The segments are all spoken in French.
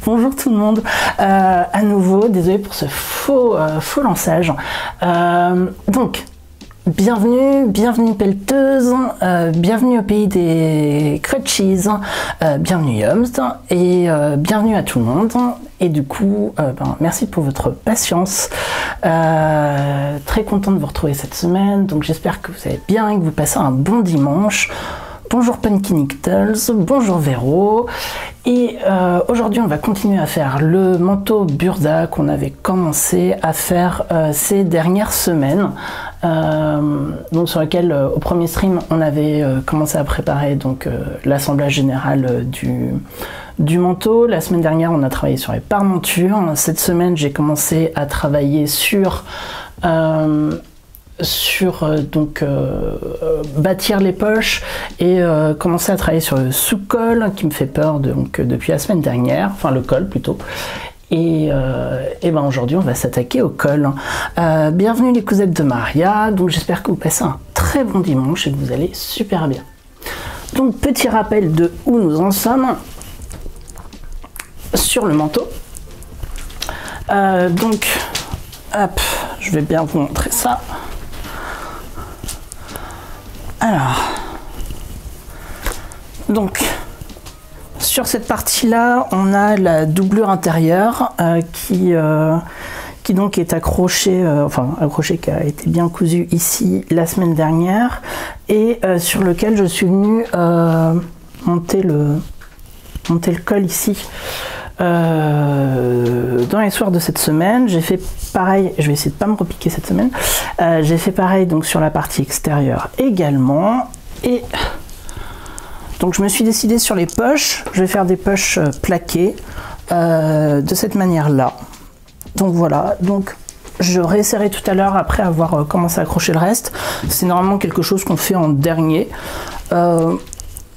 Bonjour tout le monde, à nouveau, désolé pour ce faux lançage. Donc, bienvenue pelleteuse, bienvenue au pays des crutches, bienvenue Yums, et bienvenue à tout le monde. Et du coup, merci pour votre patience. Très content de vous retrouver cette semaine, donc j'espère que vous allez bien et que vous passez un bon dimanche. Bonjour Punkynictles, bonjour Véro, et aujourd'hui on va continuer à faire le manteau Burda qu'on avait commencé à faire ces dernières semaines, donc sur lequel au premier stream on avait commencé à préparer donc l'assemblage général du manteau. La semaine dernière on a travaillé sur les parmentures. Cette semaine j'ai commencé à travailler sur bâtir les poches et commencer à travailler sur le sous-col qui me fait peur depuis la semaine dernière, enfin le col plutôt. Et aujourd'hui on va s'attaquer au col. Bienvenue les cousettes de Maria, donc j'espère que vous passez un très bon dimanche et que vous allez super bien. Donc petit rappel de où nous en sommes sur le manteau. Donc hop, je vais bien vous montrer ça. Alors, donc, sur cette partie-là, on a la doublure intérieure qui donc est accrochée, qui a été bien cousue ici la semaine dernière, et sur lequel je suis venue monter le col ici. Dans les soirs de cette semaine, j'ai fait pareil, je vais essayer de pas me repiquer cette semaine, j'ai fait pareil donc sur la partie extérieure également, et donc je me suis décidée sur les poches, je vais faire des poches plaquées de cette manière là, donc voilà, donc je réessayerai tout à l'heure après avoir commencé à accrocher le reste. C'est normalement quelque chose qu'on fait en dernier.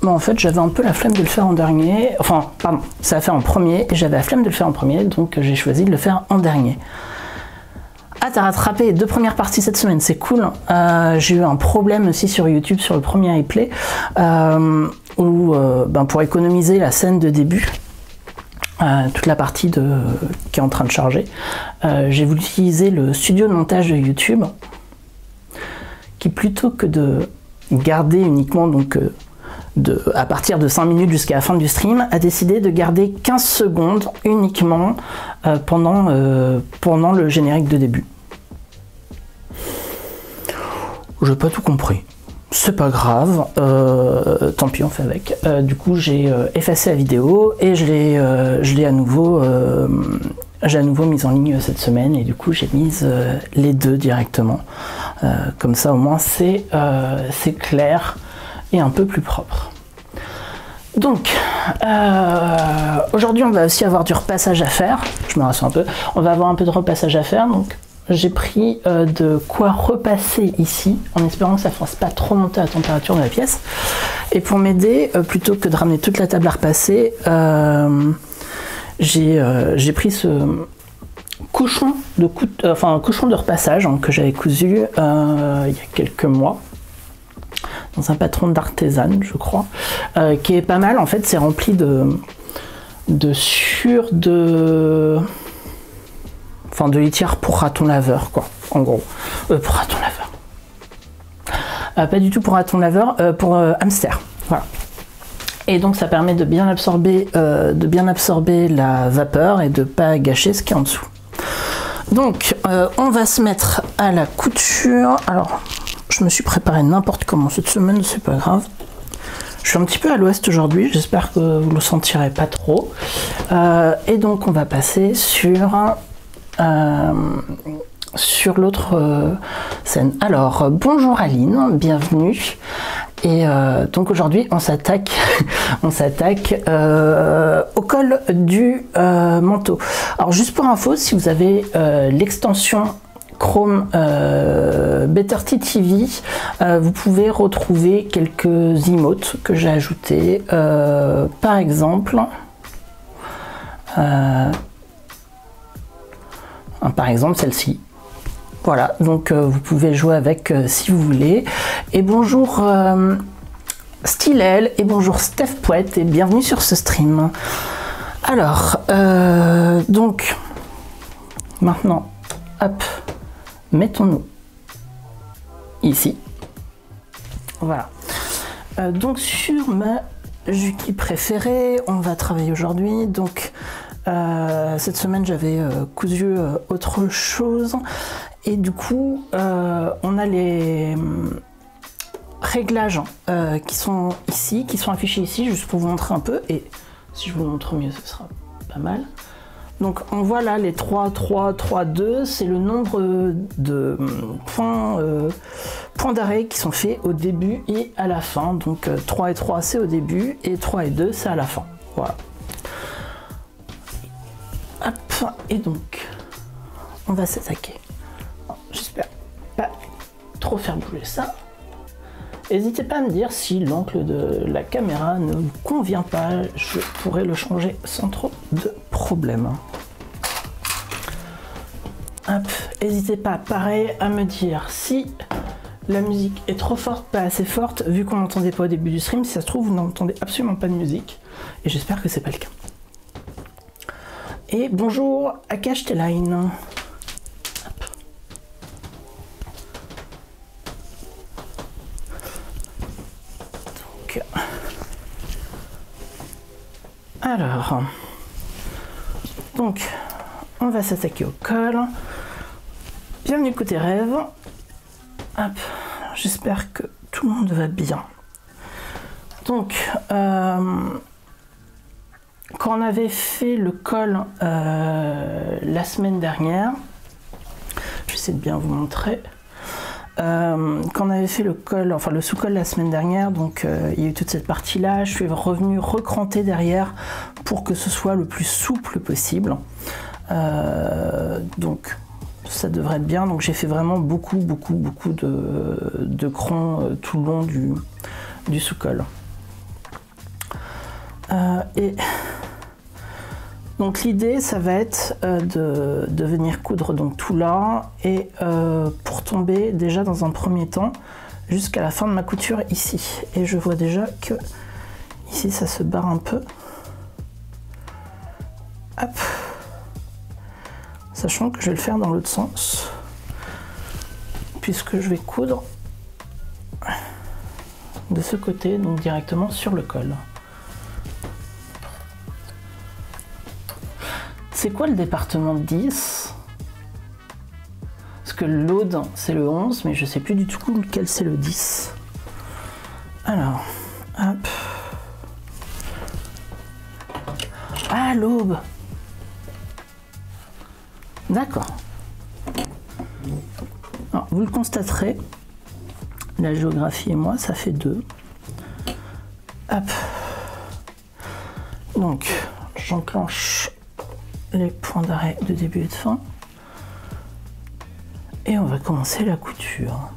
En fait, j'avais un peu la flemme de le faire en dernier. Enfin, pardon, ça a fait en premier et j'avais la flemme de le faire en premier, donc j'ai choisi de le faire en dernier. Ah, t'as rattrapé les deux premières parties cette semaine, c'est cool. J'ai eu un problème aussi sur YouTube sur le premier replay où, pour économiser la scène de début, toute la partie qui est en train de charger, j'ai voulu utiliser le studio de montage de YouTube qui, plutôt que de garder uniquement donc à partir de 5 minutes jusqu'à la fin du stream, a décidé de garder 15 secondes uniquement pendant le générique de début. J'ai pas tout compris. C'est pas grave, tant pis, on fait avec. Du coup, j'ai effacé la vidéo et j'ai à nouveau mise en ligne cette semaine, et du coup, j'ai mis les deux directement. Comme ça, au moins, c'est clair et un peu plus propre. Donc aujourd'hui on va aussi avoir du repassage à faire, je me rassure un peu, on va avoir un peu de repassage à faire, donc j'ai pris de quoi repasser ici en espérant que ça ne fasse pas trop monter la température de la pièce, et pour m'aider, plutôt que de ramener toute la table à repasser, j'ai pris ce cochon de repassage que j'avais cousu il y a quelques mois dans un patron d'artisane, je crois, qui est pas mal. En fait, c'est rempli de litière pour raton laveur, quoi, en gros. Pour raton laveur. Pas du tout pour raton laveur, pour hamster. Voilà. Et donc, ça permet de bien absorber la vapeur et de pas gâcher ce qui est en dessous. Donc, on va se mettre à la couture. Alors, je me suis préparé n'importe comment cette semaine, c'est pas grave. Je suis un petit peu à l'ouest aujourd'hui, j'espère que vous le sentirez pas trop. Et donc on va passer sur l'autre scène. Alors bonjour Aline, bienvenue. Et donc aujourd'hui on s'attaque au col du manteau. Alors juste pour info, si vous avez l'extension Chrome Better TV, vous pouvez retrouver quelques emotes que j'ai ajoutés, par exemple celle-ci. Voilà, donc vous pouvez jouer avec si vous voulez. Et bonjour Stylel et bonjour Steph Pouet et bienvenue sur ce stream. Alors, donc, maintenant, hop, mettons-nous ici. Voilà. Donc, sur ma Juki préférée, on va travailler aujourd'hui. Donc, cette semaine, j'avais cousu autre chose. Et du coup, on a les réglages qui sont ici, qui sont affichés ici, juste pour vous montrer un peu. Et si je vous montre mieux, ce sera pas mal. Donc on voit là les 3, 3, 3, 2, c'est le nombre de points d'arrêt qui sont faits au début et à la fin. Donc 3 et 3 c'est au début et 3 et 2 c'est à la fin. Voilà. Hop, et donc on va s'attaquer. J'espère pas trop faire bouger ça. N'hésitez pas à me dire si l'angle de la caméra ne vous convient pas, je pourrais le changer sans trop de problème. N'hésitez pas, pareil, à me dire si la musique est trop forte, pas assez forte, vu qu'on n'entendait pas au début du stream. Si ça se trouve, vous n'entendez absolument pas de musique, et j'espère que c'est pas le cas. Et bonjour, Akash Teline. Alors, donc, on va s'attaquer au col. Bienvenue côté rêve. Hop, j'espère que tout le monde va bien. Donc, quand on avait fait le col la semaine dernière, j'essaie de bien vous montrer. Quand on avait fait le col, enfin le sous-col la semaine dernière, donc il y a eu toute cette partie-là, je suis revenu recranter derrière pour que ce soit le plus souple possible. Donc ça devrait être bien. Donc j'ai fait vraiment beaucoup de crans tout le long du sous-col. Et donc l'idée, ça va être de venir coudre donc tout là et pour tomber déjà dans un premier temps jusqu'à la fin de ma couture ici. Et je vois déjà que ici ça se barre un peu. Hop. Sachant que je vais le faire dans l'autre sens puisque je vais coudre de ce côté, donc directement sur le col. C'est quoi le département 10? Parce que l'Aude, c'est le 11, mais je sais plus du tout lequel c'est le 10. Alors, hop. Ah, l'Aube. D'accord. Vous le constaterez, la géographie et moi, ça fait 2. Hop. Donc, j'enclenche les points d'arrêt de début et de fin et on va commencer la couture.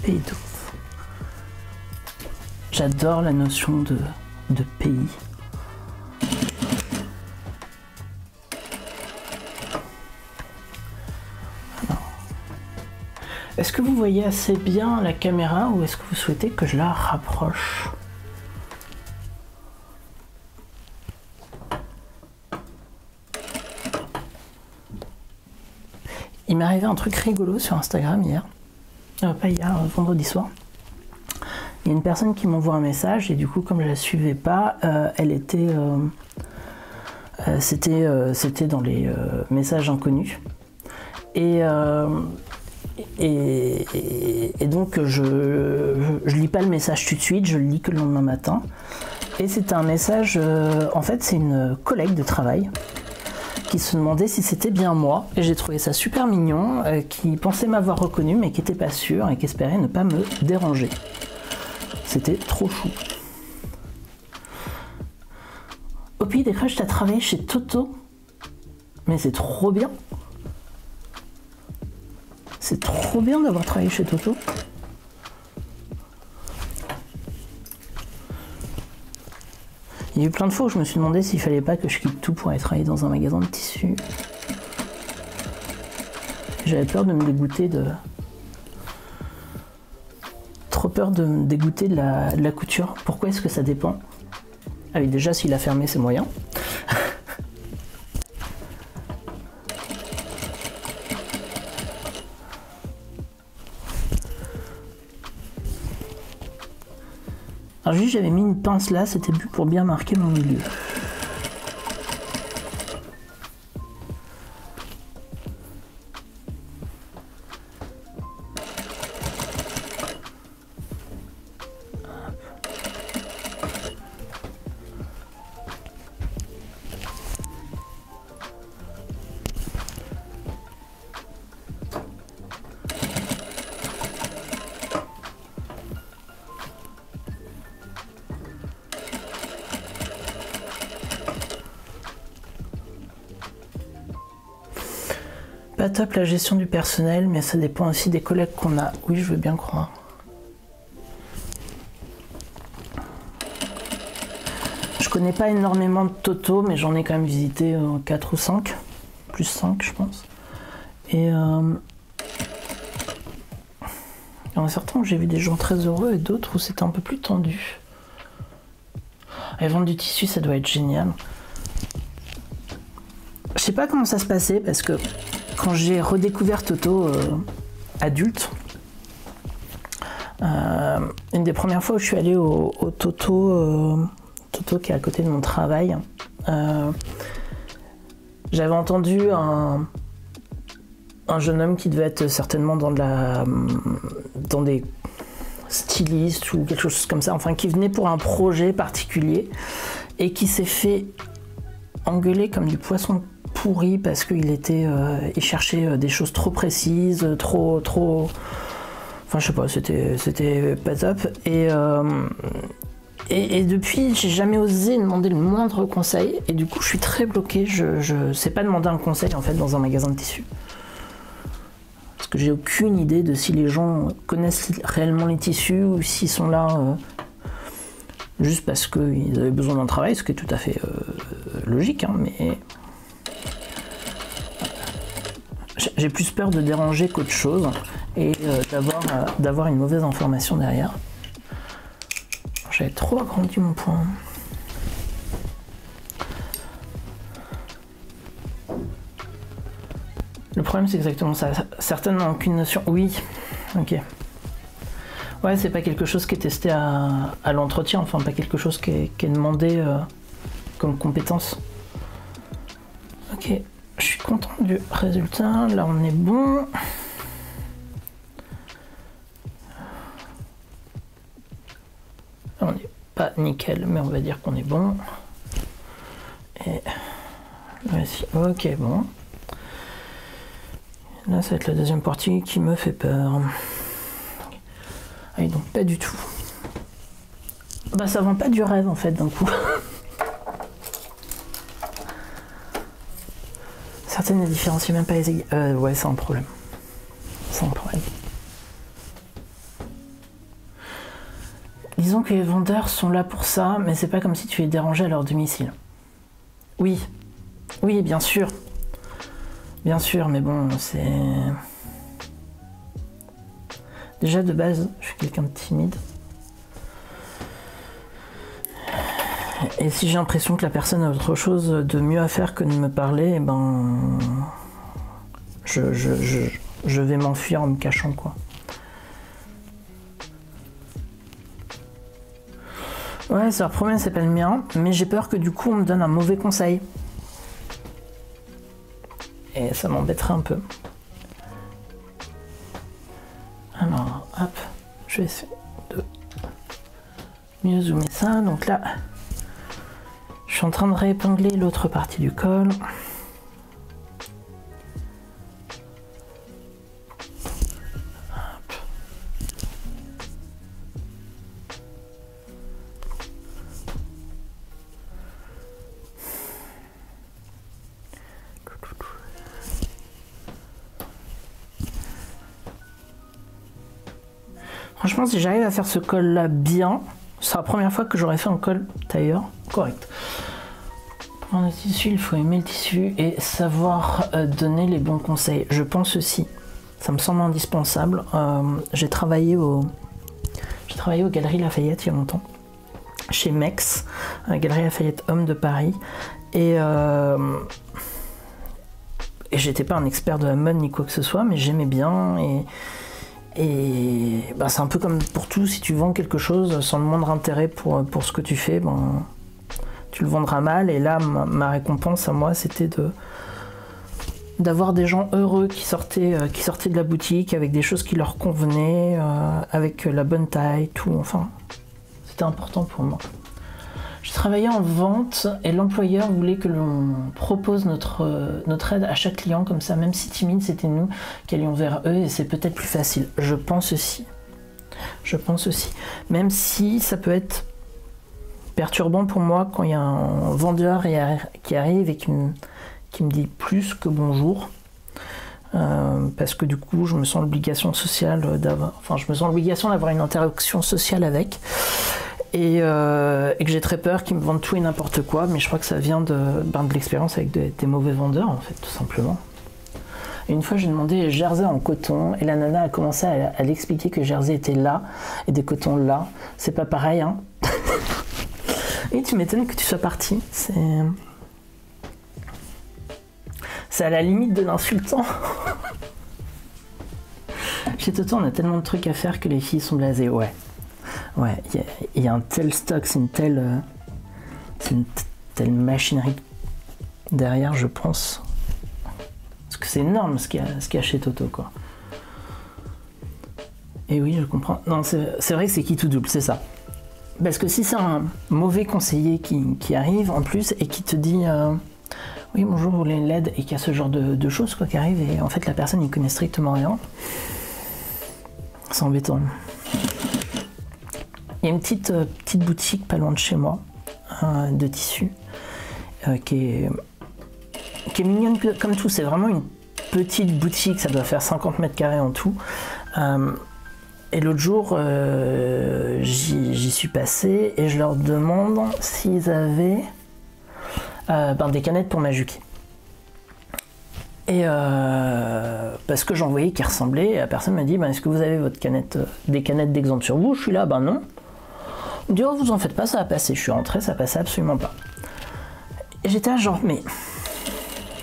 Pays d'eau. J'adore la notion de pays. Est-ce que vous voyez assez bien la caméra ou est-ce que vous souhaitez que je la rapproche ? Il m'est arrivé un truc rigolo sur Instagram hier, pas hier, vendredi soir. Il y a une personne qui m'envoie un message et du coup, comme je la suivais pas, elle était, c'était dans les messages inconnus. Et donc je lis pas le message tout de suite, je le lis que le lendemain matin. Et c'est un message, en fait, c'est une collègue de travail qui se demandait si c'était bien moi, et j'ai trouvé ça super mignon, qui pensait m'avoir reconnu mais qui n'était pas sûr et qui espérait ne pas me déranger. C'était trop chou. Au Pays des Crushs, t'as travaillé chez Toto? Mais c'est trop bien. C'est trop bien d'avoir travaillé chez Toto. Il y a eu plein de fois où je me suis demandé s'il fallait pas que je quitte tout pour aller travailler dans un magasin de tissus. J'avais peur de me dégoûter de... Trop peur de me dégoûter de la couture. Pourquoi est-ce que ça dépend? Ah oui, déjà, s'il a fermé, c'est moyen. Alors juste, j'avais mis une pince là, c'était pour bien marquer mon milieu. Pas top la gestion du personnel, mais ça dépend aussi des collègues qu'on a. Oui, je veux bien croire. Je connais pas énormément de Toto, mais j'en ai quand même visité 4 ou 5. Plus 5, je pense. Et il y en a certains où j'ai vu des gens très heureux et d'autres où c'était un peu plus tendu. Et vendre du tissu, ça doit être génial. Je sais pas comment ça se passait parce que quand j'ai redécouvert Toto adulte, une des premières fois où je suis allée au Toto, Toto qui est à côté de mon travail, j'avais entendu un jeune homme qui devait être certainement dans des stylistes ou quelque chose comme ça, enfin qui venait pour un projet particulier et qui s'est fait engueuler comme du poisson pourri parce qu'il il cherchait des choses trop précises, trop, enfin je sais pas, c'était pas top. Et depuis, j'ai jamais osé demander le moindre conseil et du coup je suis très bloquée. Je sais pas demander un conseil en fait dans un magasin de tissus. Parce que j'ai aucune idée de si les gens connaissent réellement les tissus ou s'ils sont là juste parce qu'ils avaient besoin d'un travail, ce qui est tout à fait logique, hein, mais j'ai plus peur de déranger qu'autre chose et d'avoir une mauvaise information derrière. J'avais trop agrandi mon point. Le problème c'est exactement ça. Certaines n'ont aucune notion. Oui, ok. Ouais, c'est pas quelque chose qui est testé à l'entretien, enfin pas quelque chose qui est demandé comme compétence. Ok, je suis content du résultat. Là on est bon. On n'est pas nickel, mais on va dire qu'on est bon. Et voici. Ok, bon. Là, ça va être la deuxième partie qui me fait peur. Ah oui, donc pas du tout. Bah, ça vend pas du rêve en fait d'un coup. Certaines ne différencient même pas les aiguilles. Ouais, c'est un problème. C'est un problème. Disons que les vendeurs sont là pour ça, mais c'est pas comme si tu les dérangeais à leur domicile. Oui, oui, bien sûr. Bien sûr, mais bon, c'est... Déjà, de base, je suis quelqu'un de timide. Et si j'ai l'impression que la personne a autre chose de mieux à faire que de me parler, eh ben... Je vais m'enfuir en me cachant, quoi. Ouais, c'est leur problème, c'est pas le mien, mais j'ai peur que du coup, on me donne un mauvais conseil. Et ça m'embêterait un peu. Alors, hop, je vais essayer de mieux zoomer ça. Donc là, je suis en train de réépingler l'autre partie du col. Hop. Franchement, si j'arrive à faire ce col là bien, ce sera la première fois que j'aurai fait un col tailleur correct. Pour prendre le tissu, il faut aimer le tissu et savoir donner les bons conseils. Je pense aussi, ça me semble indispensable. J'ai travaillé J'ai travaillé aux Galeries Lafayette il y a longtemps, chez Mex, Galerie Lafayette Homme de Paris. Et j'étais pas un expert de la mode ni quoi que ce soit, mais j'aimais bien. Et bah, c'est un peu comme pour tout, si tu vends quelque chose sans le moindre intérêt pour ce que tu fais, ben, tu le vendras mal. Et là, ma récompense à moi, c'était d'avoir des gens heureux qui sortaient de la boutique avec des choses qui leur convenaient, avec la bonne taille, tout. Enfin, c'était important pour moi. Je travaillais en vente et l'employeur voulait que l'on propose notre aide à chaque client, comme ça, même si timide, c'était nous qui allions vers eux et c'est peut-être plus facile. Je pense aussi. Même si ça peut être perturbant pour moi quand il y a un vendeur qui arrive et qui me dit plus que bonjour. Parce que du coup, je me sens l'obligation sociale d'avoir une interaction sociale avec. Et que j'ai très peur qu'ils me vendent tout et n'importe quoi, mais je crois que ça vient de l'expérience avec des mauvais vendeurs, en fait, tout simplement. Et une fois, j'ai demandé jersey en coton, et la nana a commencé à l'expliquer que jersey était là, et des cotons là. C'est pas pareil, hein. Et tu m'étonnes que tu sois parti. C'est à la limite de l'insultant. Chez Toto, on a tellement de trucs à faire que les filles sont blasées, ouais. Ouais, il y a un tel stock, c'est une telle machinerie derrière, je pense. Parce que c'est énorme ce qu'il y a chez Toto, quoi. Et oui, je comprends. Non, c'est vrai que c'est qui tout double, c'est ça. Parce que si c'est un mauvais conseiller qui arrive en plus et qui te dit oui, bonjour, vous voulez une LED, et qu'il y a ce genre de choses quoi, qui arrivent, et en fait la personne n'y connaît strictement rien, c'est embêtant. Il y a une petite boutique pas loin de chez moi, de tissus, qui est mignonne comme tout. C'est vraiment une petite boutique, ça doit faire 50 mètres carrés en tout. Et l'autre jour, j'y suis passé et je leur demande s'ils avaient des canettes pour Majuki. Et parce que j'en voyais qui ressemblaient, et la personne m'a dit est-ce que vous avez des canettes d'exemple sur vous? Je suis là, non. Il me dit vous en faites pas, ça va passer. Je suis rentré, ça passait absolument pas. Et j'étais là genre mais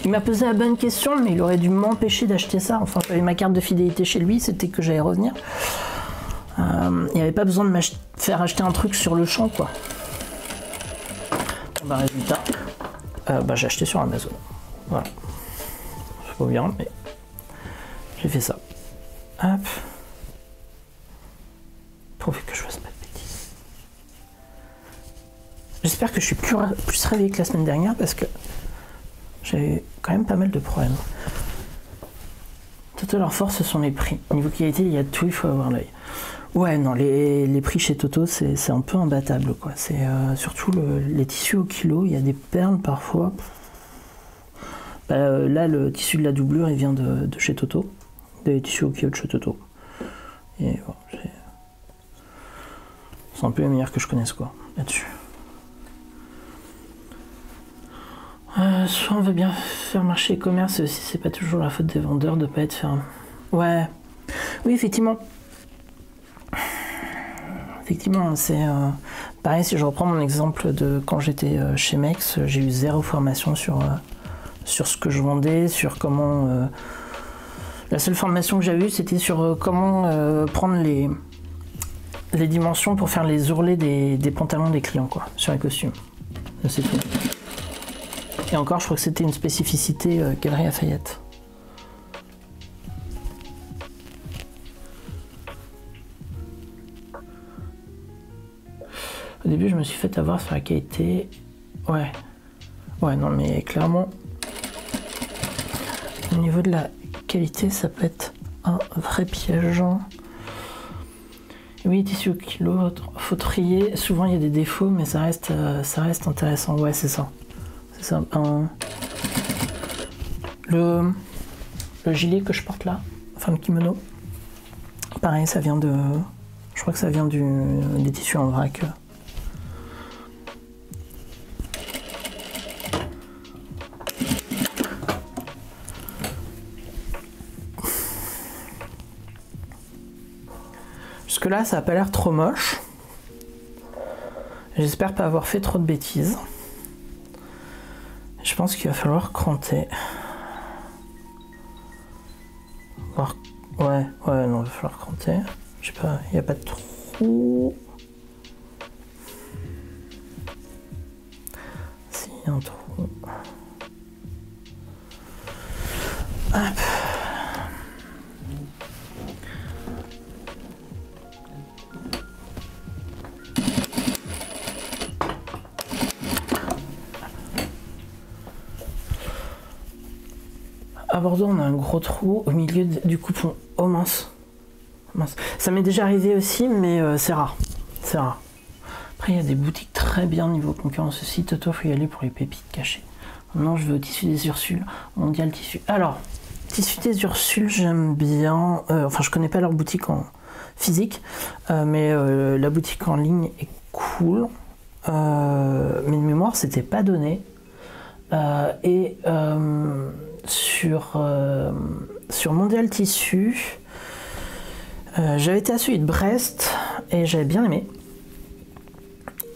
il m'a posé la bonne question, mais il aurait dû m'empêcher d'acheter ça. Enfin, j'avais ma carte de fidélité chez lui, c'était que j'allais revenir. Il n'y avait pas besoin de me faire acheter un truc sur le champ, quoi. Résultat, j'ai acheté sur Amazon. Voilà. C'est pas bien, mais j'ai fait ça. Hop. Pourvu que je fasse pas de bêtises. J'espère que je suis plus réveillé que la semaine dernière parce que j'ai quand même pas mal de problèmes. Toto, leur force, ce sont les prix. Niveau qualité, il y a de tout, il faut avoir l'œil. Ouais, non, les prix chez Toto, c'est un peu imbattable, quoi. C'est surtout les tissus au kilo, il y a des perles parfois. Là, le tissu de la doublure, il vient de chez Toto. Des tissus au kilo de chez Toto. Et bon, c'est un peu les meilleurs que je connaisse, quoi, là-dessus. Soit on veut bien faire marcher les commerces, si c'est pas toujours la faute des vendeurs de pas être ferme. Ouais. Oui, effectivement. Effectivement, c'est pareil, si je reprends mon exemple de quand j'étais chez Mex, j'ai eu zéro formation sur ce que je vendais, sur comment... la seule formation que j'avais eue, c'était sur comment prendre les dimensions pour faire les ourlets des pantalons des clients, quoi, sur les costumes. C'est tout. Et encore, je crois que c'était une spécificité Galerie Lafayette. Au début, je me suis fait avoir sur la qualité. Ouais. Ouais, non, mais clairement, au niveau de la qualité, ça peut être un vrai piège. Oui, tissu au kilo, faut trier. Souvent, il y a des défauts, mais ça reste intéressant. Ouais, c'est ça. C'est ça. Le gilet que je porte là, enfin le kimono, pareil, ça vient de... Je crois que ça vient des tissus en vrac. que là, ça a pas l'air trop moche. J'espère pas avoir fait trop de bêtises. Je pense qu'il va falloir cranter. Ouais, non, il va falloir cranter. Je sais pas, il n'y a pas de trou. Si, il y a un trou. Hop. À Bordeaux, on a un gros trou au milieu du coupon. Oh mince. Mince. Ça m'est déjà arrivé aussi, mais c'est rare. C'est rare. Après, il y a des boutiques très bien niveau concurrence aussi. Toto, faut y aller pour les pépites cachées. Maintenant, je vais au tissu des Ursules. Mondial tissu. Alors, tissu des Ursules, j'aime bien. Enfin, je connais pas leur boutique en physique, mais la boutique en ligne est cool. Mais de mémoire, c'était pas donné. Sur Mondial Tissu, j'avais été à celui de Brest et j'avais bien aimé.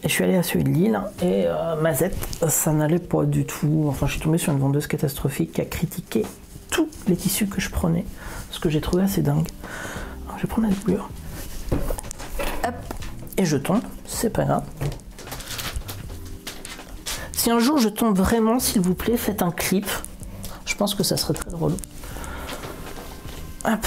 Et je suis allée à celui de Lille et Mazette, ça n'allait pas du tout. Enfin, je suis tombée sur une vendeuse catastrophique qui a critiqué tous les tissus que je prenais, ce que j'ai trouvé assez dingue. Alors, je vais prendre la doublure. Hop, et je tombe, c'est pas grave. Si un jour je tombe vraiment, s'il vous plaît, faites un clip. Je pense que ça serait très drôle. Hop.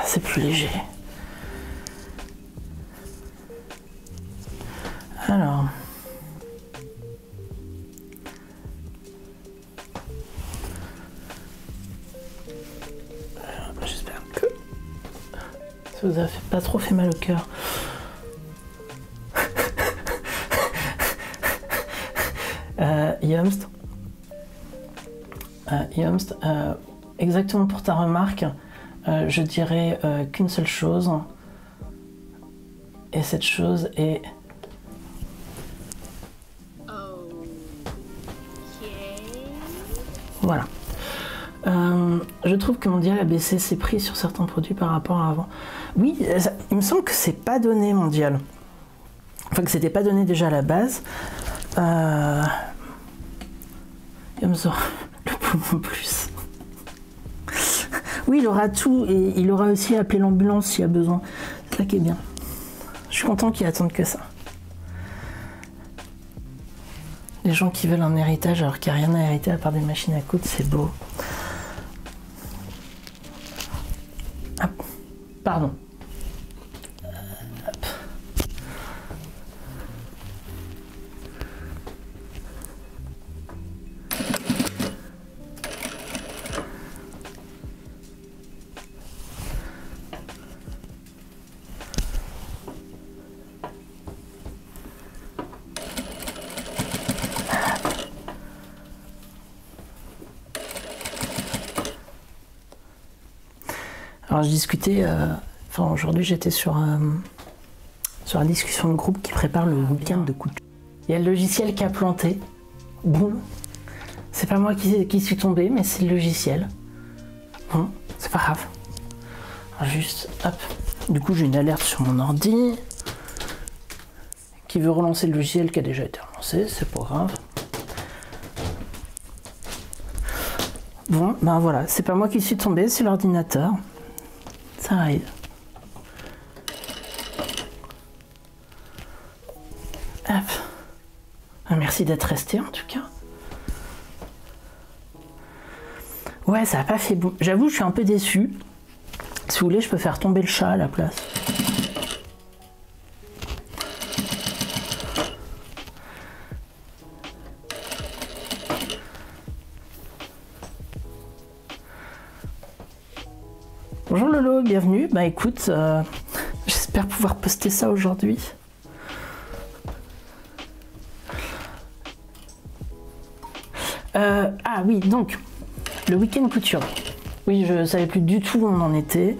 C'est plus léger. Alors. J'espère que ça vous a pas trop fait mal au cœur. Yumst, exactement pour ta remarque, je dirais qu'une seule chose, et cette chose est... Voilà. Je trouve que Mondial a baissé ses prix sur certains produits par rapport à avant. Oui, il me semble que c'est pas donné Mondial. Enfin, que c'était pas donné déjà à la base. Yumst, le poumon plus. Oui, il aura tout et il aura aussi appelé l'ambulance s'il y a besoin. C'est ça qui est bien. Je suis content qu'il attende que ça. Les gens qui veulent un héritage alors qu'il n'y a rien à hériter à part des machines à coudre, c'est beau. Ah, pardon. Hop. Alors je discutais, enfin aujourd'hui j'étais sur la discussion de groupe qui prépare le week-end de couture. Il y a le logiciel qui a planté. Bon, c'est pas moi qui suis tombée, mais c'est le logiciel. Bon, c'est pas grave. Alors juste, hop. Du coup j'ai une alerte sur mon ordi qui veut relancer le logiciel qui a déjà été relancé, c'est pas grave. Bon, ben voilà, c'est pas moi qui suis tombée, c'est l'ordinateur. Ça arrive. Hop. Merci d'être resté en tout cas. Ouais, ça a pas fait bon. J'avoue, je suis un peu déçu. Si vous voulez, je peux faire tomber le chat à la place. Bonjour Lolo, bienvenue. Bah écoute, j'espère pouvoir poster ça aujourd'hui. Ah oui, donc, le week-end couture. Oui, je savais plus du tout où on en était.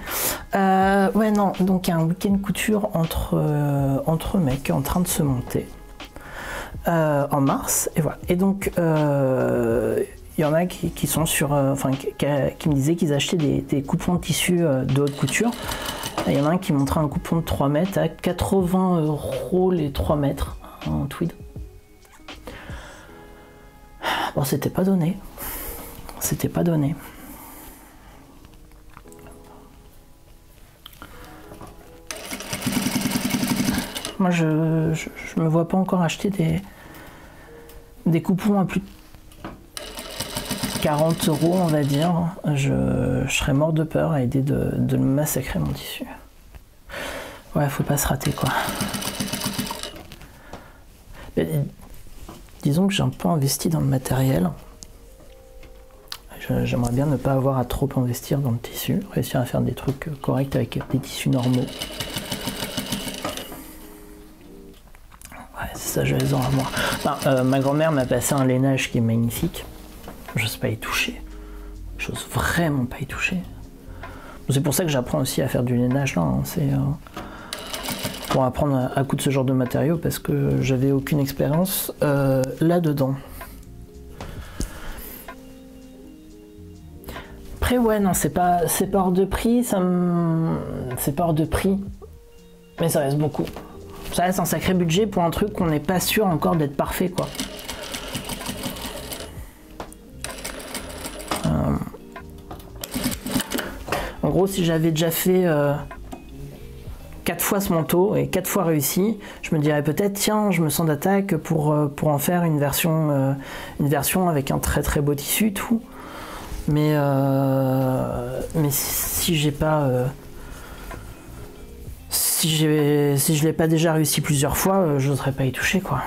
Ouais, non, donc un week-end couture entre mecs en train de se monter. en mars, et voilà. Et donc, il y en a qui sont sur, qui me disaient qu'ils achetaient des coupons de tissu de haute couture. Il y en a un qui montrait un coupon de 3 mètres à 80 € les 3 mètres en tweed. Bon, c'était pas donné. C'était pas donné. Moi, je me vois pas encore acheter des coupons à plus de 40 €, on va dire. Je serais mort de peur à l'idée de me massacrer mon tissu. Ouais, faut pas se rater, quoi. Mais, disons que j'ai un peu investi dans le matériel. J'aimerais bien ne pas avoir à trop investir dans le tissu, réussir à faire des trucs corrects avec des tissus normaux. Ouais, c'est ça, je les en armoire. Enfin, ma grand-mère m'a passé un lainage qui est magnifique. J'ose pas y toucher. J'ose vraiment pas y toucher. C'est pour ça que j'apprends aussi à faire du lainage là. Hein. C'est pour apprendre à coudre ce genre de matériaux parce que j'avais aucune expérience là-dedans. Après ouais non c'est pas hors de prix, c'est pas hors de prix, mais ça reste beaucoup. Ça reste un sacré budget pour un truc qu'on n'est pas sûr encore d'être parfait quoi. En gros si j'avais déjà fait 4 fois ce manteau et 4 fois réussi, je me dirais peut-être tiens je me sens d'attaque pour en faire une version avec un très très beau tissu tout. Mais si j'ai pas si je l'ai pas déjà réussi plusieurs fois, j'oserais pas y toucher quoi.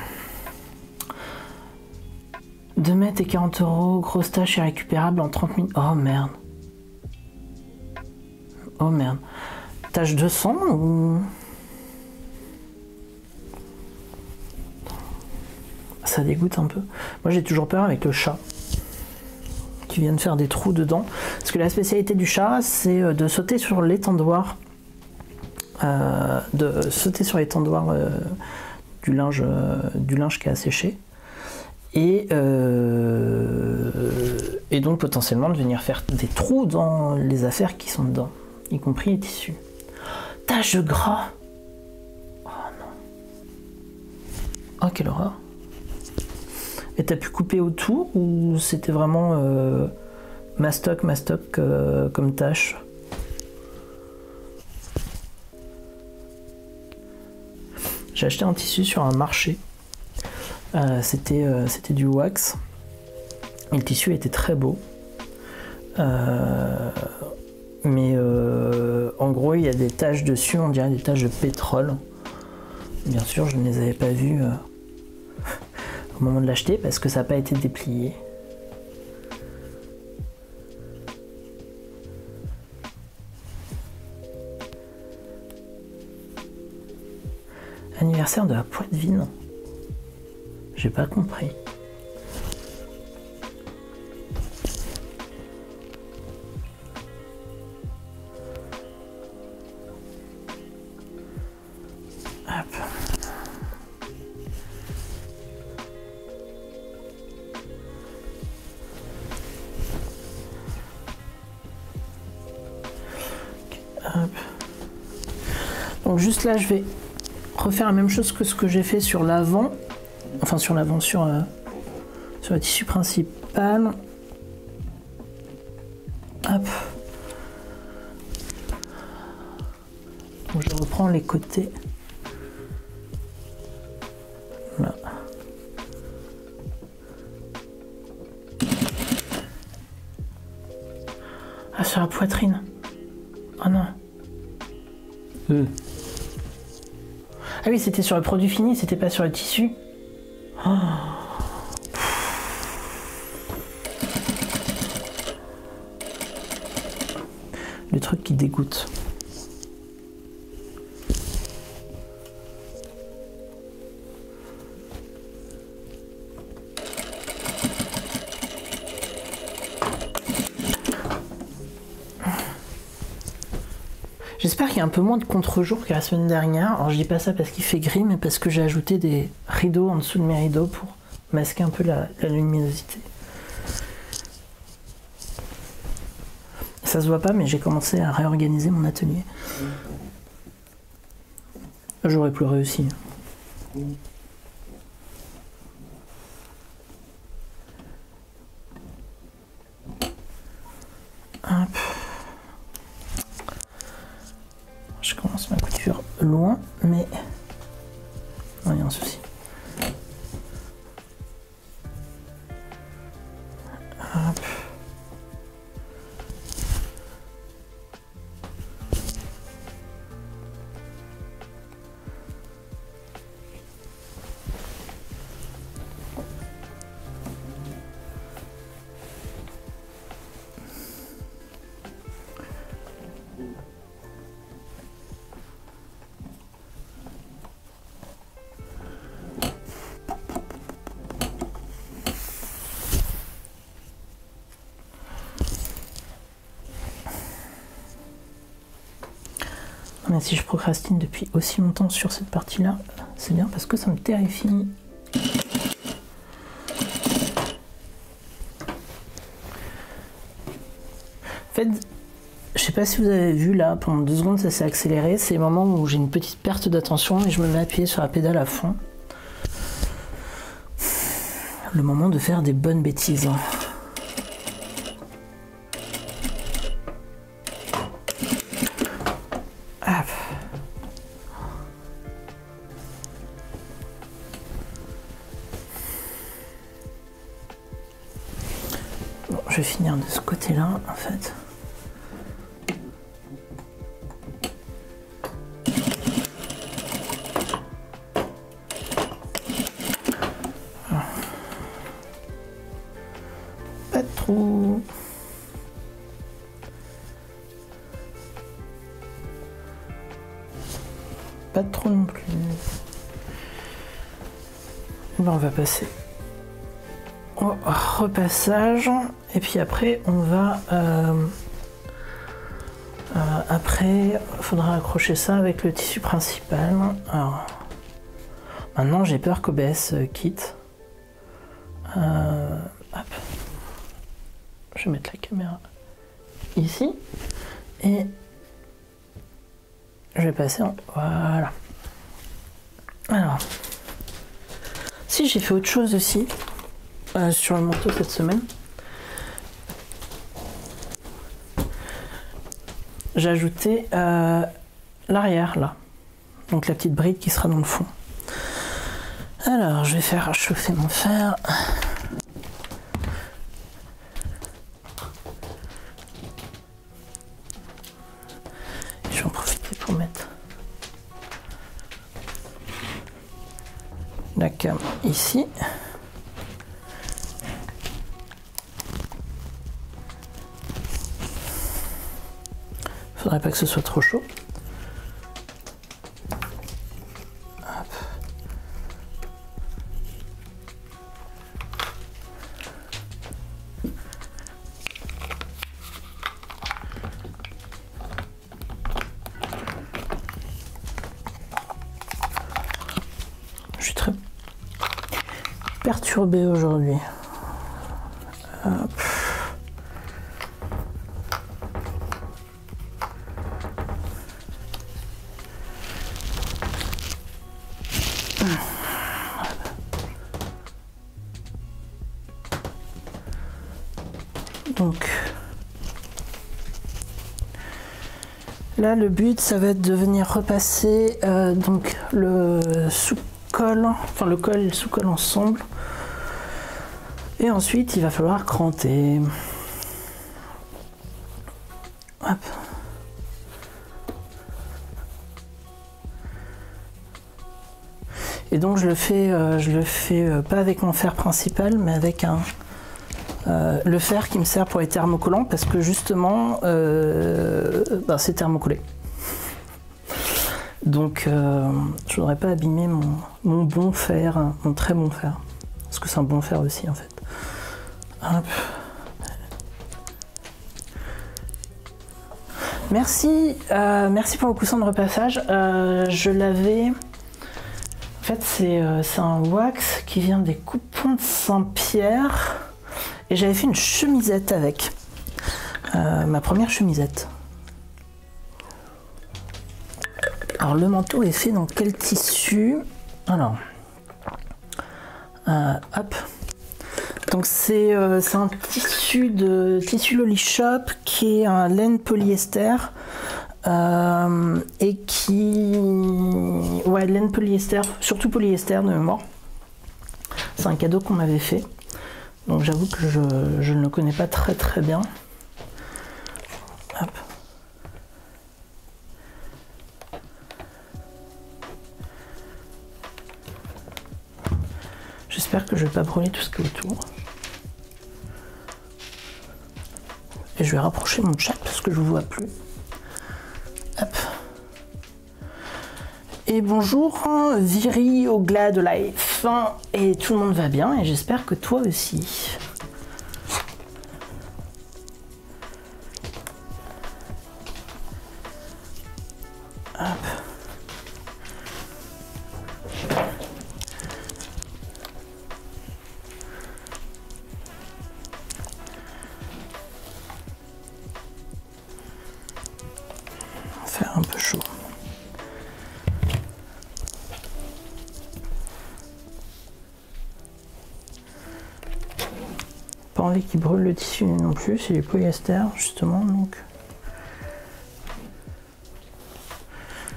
2 mètres et 40 €, grosse tâche irrécupérable en 30 minutes. Oh merde. Oh merde. Tâche de sang ou... Ça dégoûte un peu. Moi j'ai toujours peur avec le chat qui viennent faire des trous dedans. Parce que la spécialité du chat, c'est de sauter sur l'étendoir. Du linge qui a séché. Et donc potentiellement de venir faire des trous dans les affaires qui sont dedans, y compris les tissus. Tache de gras. Oh non. Oh quelle horreur. Et t'as pu couper autour ou c'était vraiment mastoc comme tâche? J'ai acheté un tissu sur un marché. C'était du wax. Et le tissu était très beau. Mais en gros, il y a des taches dessus, on dirait des taches de pétrole. Bien sûr, je ne les avais pas vues au moment de l'acheter parce que ça n'a pas été déplié. Anniversaire de la Poitevine. J'ai pas compris. Hop. Hop. Donc juste là, je vais refaire la même chose que ce que j'ai fait sur l'avant. Enfin sur l'avant, sur le tissu principal. Hop. Donc je reprends les côtés. Là. Ah, sur la poitrine. Oh non. Ah oui, c'était sur le produit fini, c'était pas sur le tissu. Oh. Le truc qui dégoûte. J'espère qu'il y a un peu moins de contre-jour que la semaine dernière. Alors je dis pas ça parce qu'il fait gris, mais parce que j'ai ajouté des rideaux en dessous de mes rideaux pour masquer un peu la luminosité. Ça se voit pas, mais j'ai commencé à réorganiser mon atelier. J'aurais plus réussi. Hop. Je commence ma couture loin, mais non, il y a un souci. Hop. Mais si je procrastine depuis aussi longtemps sur cette partie-là, c'est bien parce que ça me terrifie. En fait, je sais pas si vous avez vu là, pendant 2 secondes ça s'est accéléré, c'est le moment où j'ai une petite perte d'attention et je me mets à appuyer sur la pédale à fond. Le moment de faire des bonnes bêtises. Bon, je vais finir de ce côté-là, en fait. Pas trop. Pas trop non plus. Bon, on va passer au repassage et puis après on va après il faudra accrocher ça avec le tissu principal. Alors maintenant j'ai peur qu'OBS quitte. Hop. Je vais mettre la caméra ici et je vais passer en... Voilà. Alors, si j'ai fait autre chose aussi sur le manteau cette semaine, j'ai ajouté l'arrière là, donc la petite bride qui sera dans le fond. Alors, je vais faire chauffer mon fer. Je vais en profiter pour mettre la cam ici. Faudrait pas que ce soit trop chaud. Hop. Je suis très perturbé aujourd'hui. Hop. Donc là le but ça va être de venir repasser donc le sous-col, enfin le col et le sous-col ensemble et ensuite il va falloir cranter. Hop. Et donc je le fais pas avec mon fer principal mais avec le fer qui me sert pour les thermocollants parce que justement c'est thermocollé. Donc je voudrais pas abîmer mon bon fer, mon très bon fer. Parce que c'est un bon fer aussi en fait. Hop. Merci, merci pour le coussin de repassage. Je l'avais... En fait, c'est un wax qui vient des coupons de Saint-Pierre. Et j'avais fait une chemisette avec. Ma première chemisette. Alors, le manteau est fait dans quel tissu? Alors, hop. Donc, c'est un tissu de tissu Loli Shop qui est un laine polyester. Et qui... Ouais, laine polyester, surtout polyester de mémoire. C'est un cadeau qu'on m'avait fait. Donc j'avoue que je ne le connais pas très bien. Hop. J'espère que je ne vais pas brûler tout ce qui est autour. Et je vais rapprocher mon chat parce que je ne vois plus. Hop. Et bonjour Viri au Glad Life, et tout le monde va bien et j'espère que toi aussi. Hop. Faire un peu chaud. Pas envie qu'il brûle le tissu non plus, c'est du polyester justement, donc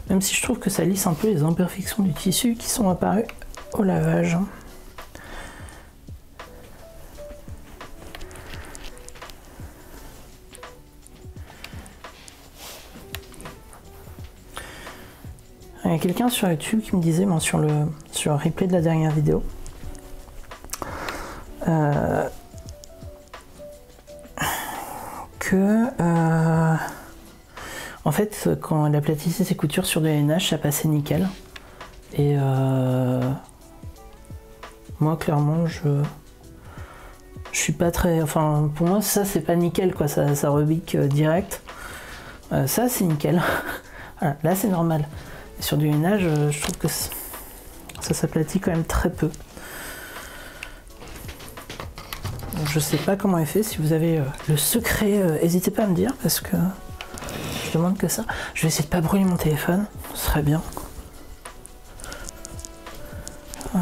même si je trouve que ça lisse un peu les imperfections du tissu qui sont apparues au lavage. Il y a quelqu'un sur YouTube qui me disait, bon, sur le replay de la dernière vidéo, en fait, quand elle aplatissait ses coutures sur de lainage, ça passait nickel. Et moi, clairement, je suis pas très... Enfin, pour moi, ça, c'est pas nickel, quoi. Ça rebique direct. Ça, c'est nickel. Voilà, là, c'est normal. Et sur du lainage, je trouve que ça s'aplatit quand même très peu. Je sais pas comment elle fait. Si vous avez le secret, n'hésitez pas à me dire parce que je demande que ça. Je vais essayer de pas brûler mon téléphone, ce serait bien. Hop.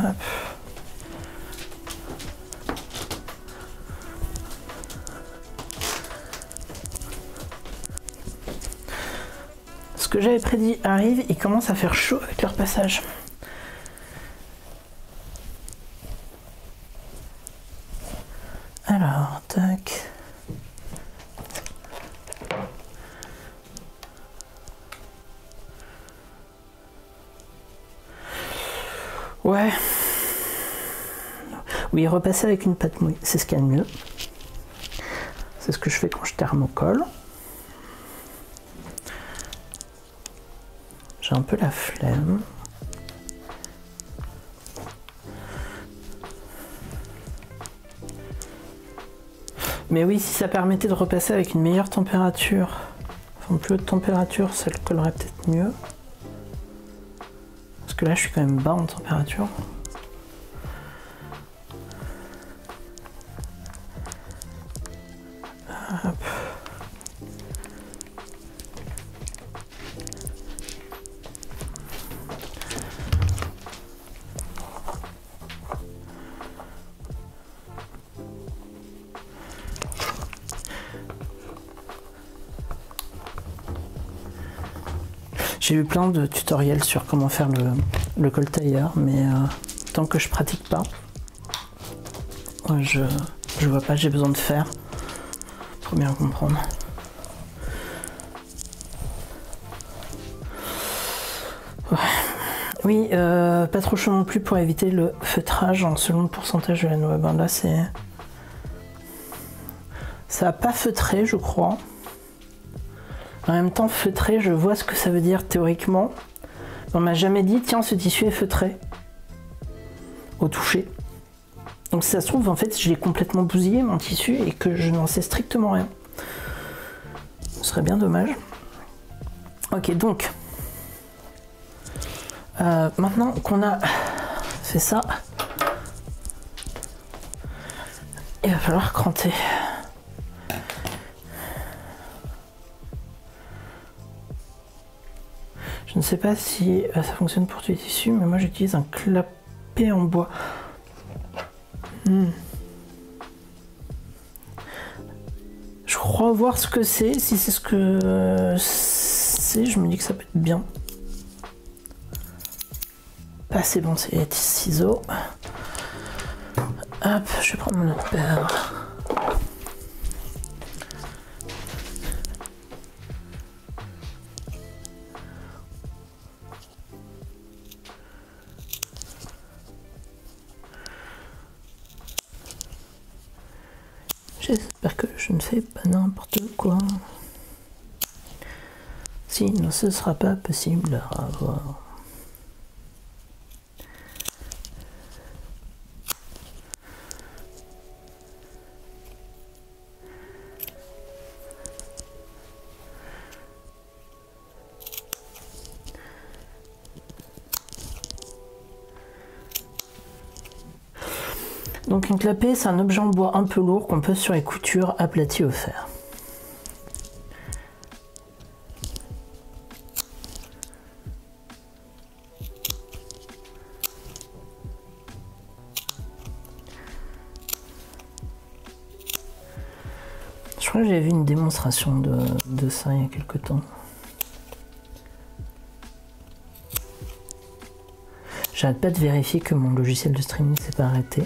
Ce que j'avais prédit arrive, il commence à faire chaud avec leur passage. Alors, tac. Ouais. Oui, repasser avec une pâte mouille, c'est ce qu'il y a de mieux. C'est ce que je fais quand je thermocolle. J'ai un peu la flemme. Mais oui, si ça permettait de repasser avec une meilleure température, enfin plus haute température, ça le collerait peut-être mieux. Parce que là, je suis quand même bas en température. Hop. J'ai vu plein de tutoriels sur comment faire le col tailleur, mais tant que je pratique pas, je vois pas, j'ai besoin de faire pour bien comprendre. Ouais. Oui, pas trop chaud non plus pour éviter le feutrage en selon le pourcentage de laine. Ouais, ben là c'est... Ça a pas feutré, je crois. En même temps, feutré, je vois ce que ça veut dire théoriquement. On m'a jamais dit, tiens, ce tissu est feutré au toucher. Donc si ça se trouve, en fait, je l'ai complètement bousillé, mon tissu, et que je n'en sais strictement rien. Ce serait bien dommage. Ok, donc maintenant qu'on a fait ça, il va falloir cranter. Je ne sais pas si ça fonctionne pour tous les tissus, mais moi j'utilise un clapet en bois. Je crois voir ce que c'est. Si c'est ce que c'est, je me dis que ça peut être bien. Ah, c'est bon, c'est les ciseaux. Hop, je vais prendre mon autre paire. J'espère que je ne fais pas n'importe quoi. Sinon, ce sera pas possible à avoir. Donc une clapet, c'est un objet en bois un peu lourd qu'on pose sur les coutures aplaties au fer. Je crois que j'avais vu une démonstration de ça il y a quelque temps. J'arrête pas de vérifier que mon logiciel de streaming s'est pas arrêté.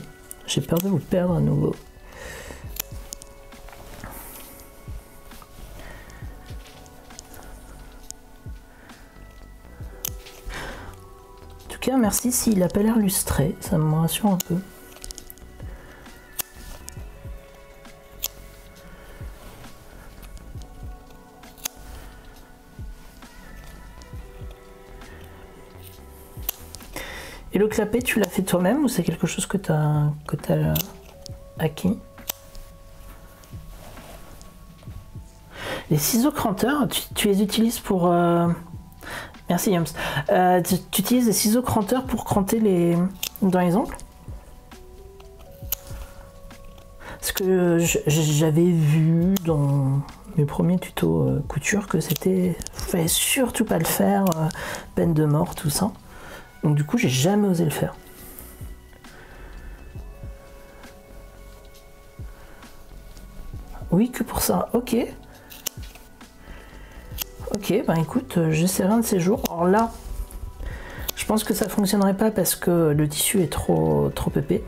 J'ai peur de vous perdre à nouveau. En tout cas, merci s'il n'a pas l'air lustré, ça me rassure un peu. Et le clapet, tu l'as fait toi-même ou c'est quelque chose que tu as acquis? Les ciseaux cranteurs, tu les utilises pour... Merci Yams. Tu utilises les ciseaux cranteurs pour cranter dans les ongles? Parce que j'avais vu dans mes premiers tutos couture que c'était... Fallait surtout pas le faire, peine de mort, tout ça. Donc du coup, j'ai jamais osé le faire. Oui, que pour ça. Ok. Ok, ben écoute, j'essaierai un de ces jours. Alors là, je pense que ça fonctionnerait pas parce que le tissu est trop épais.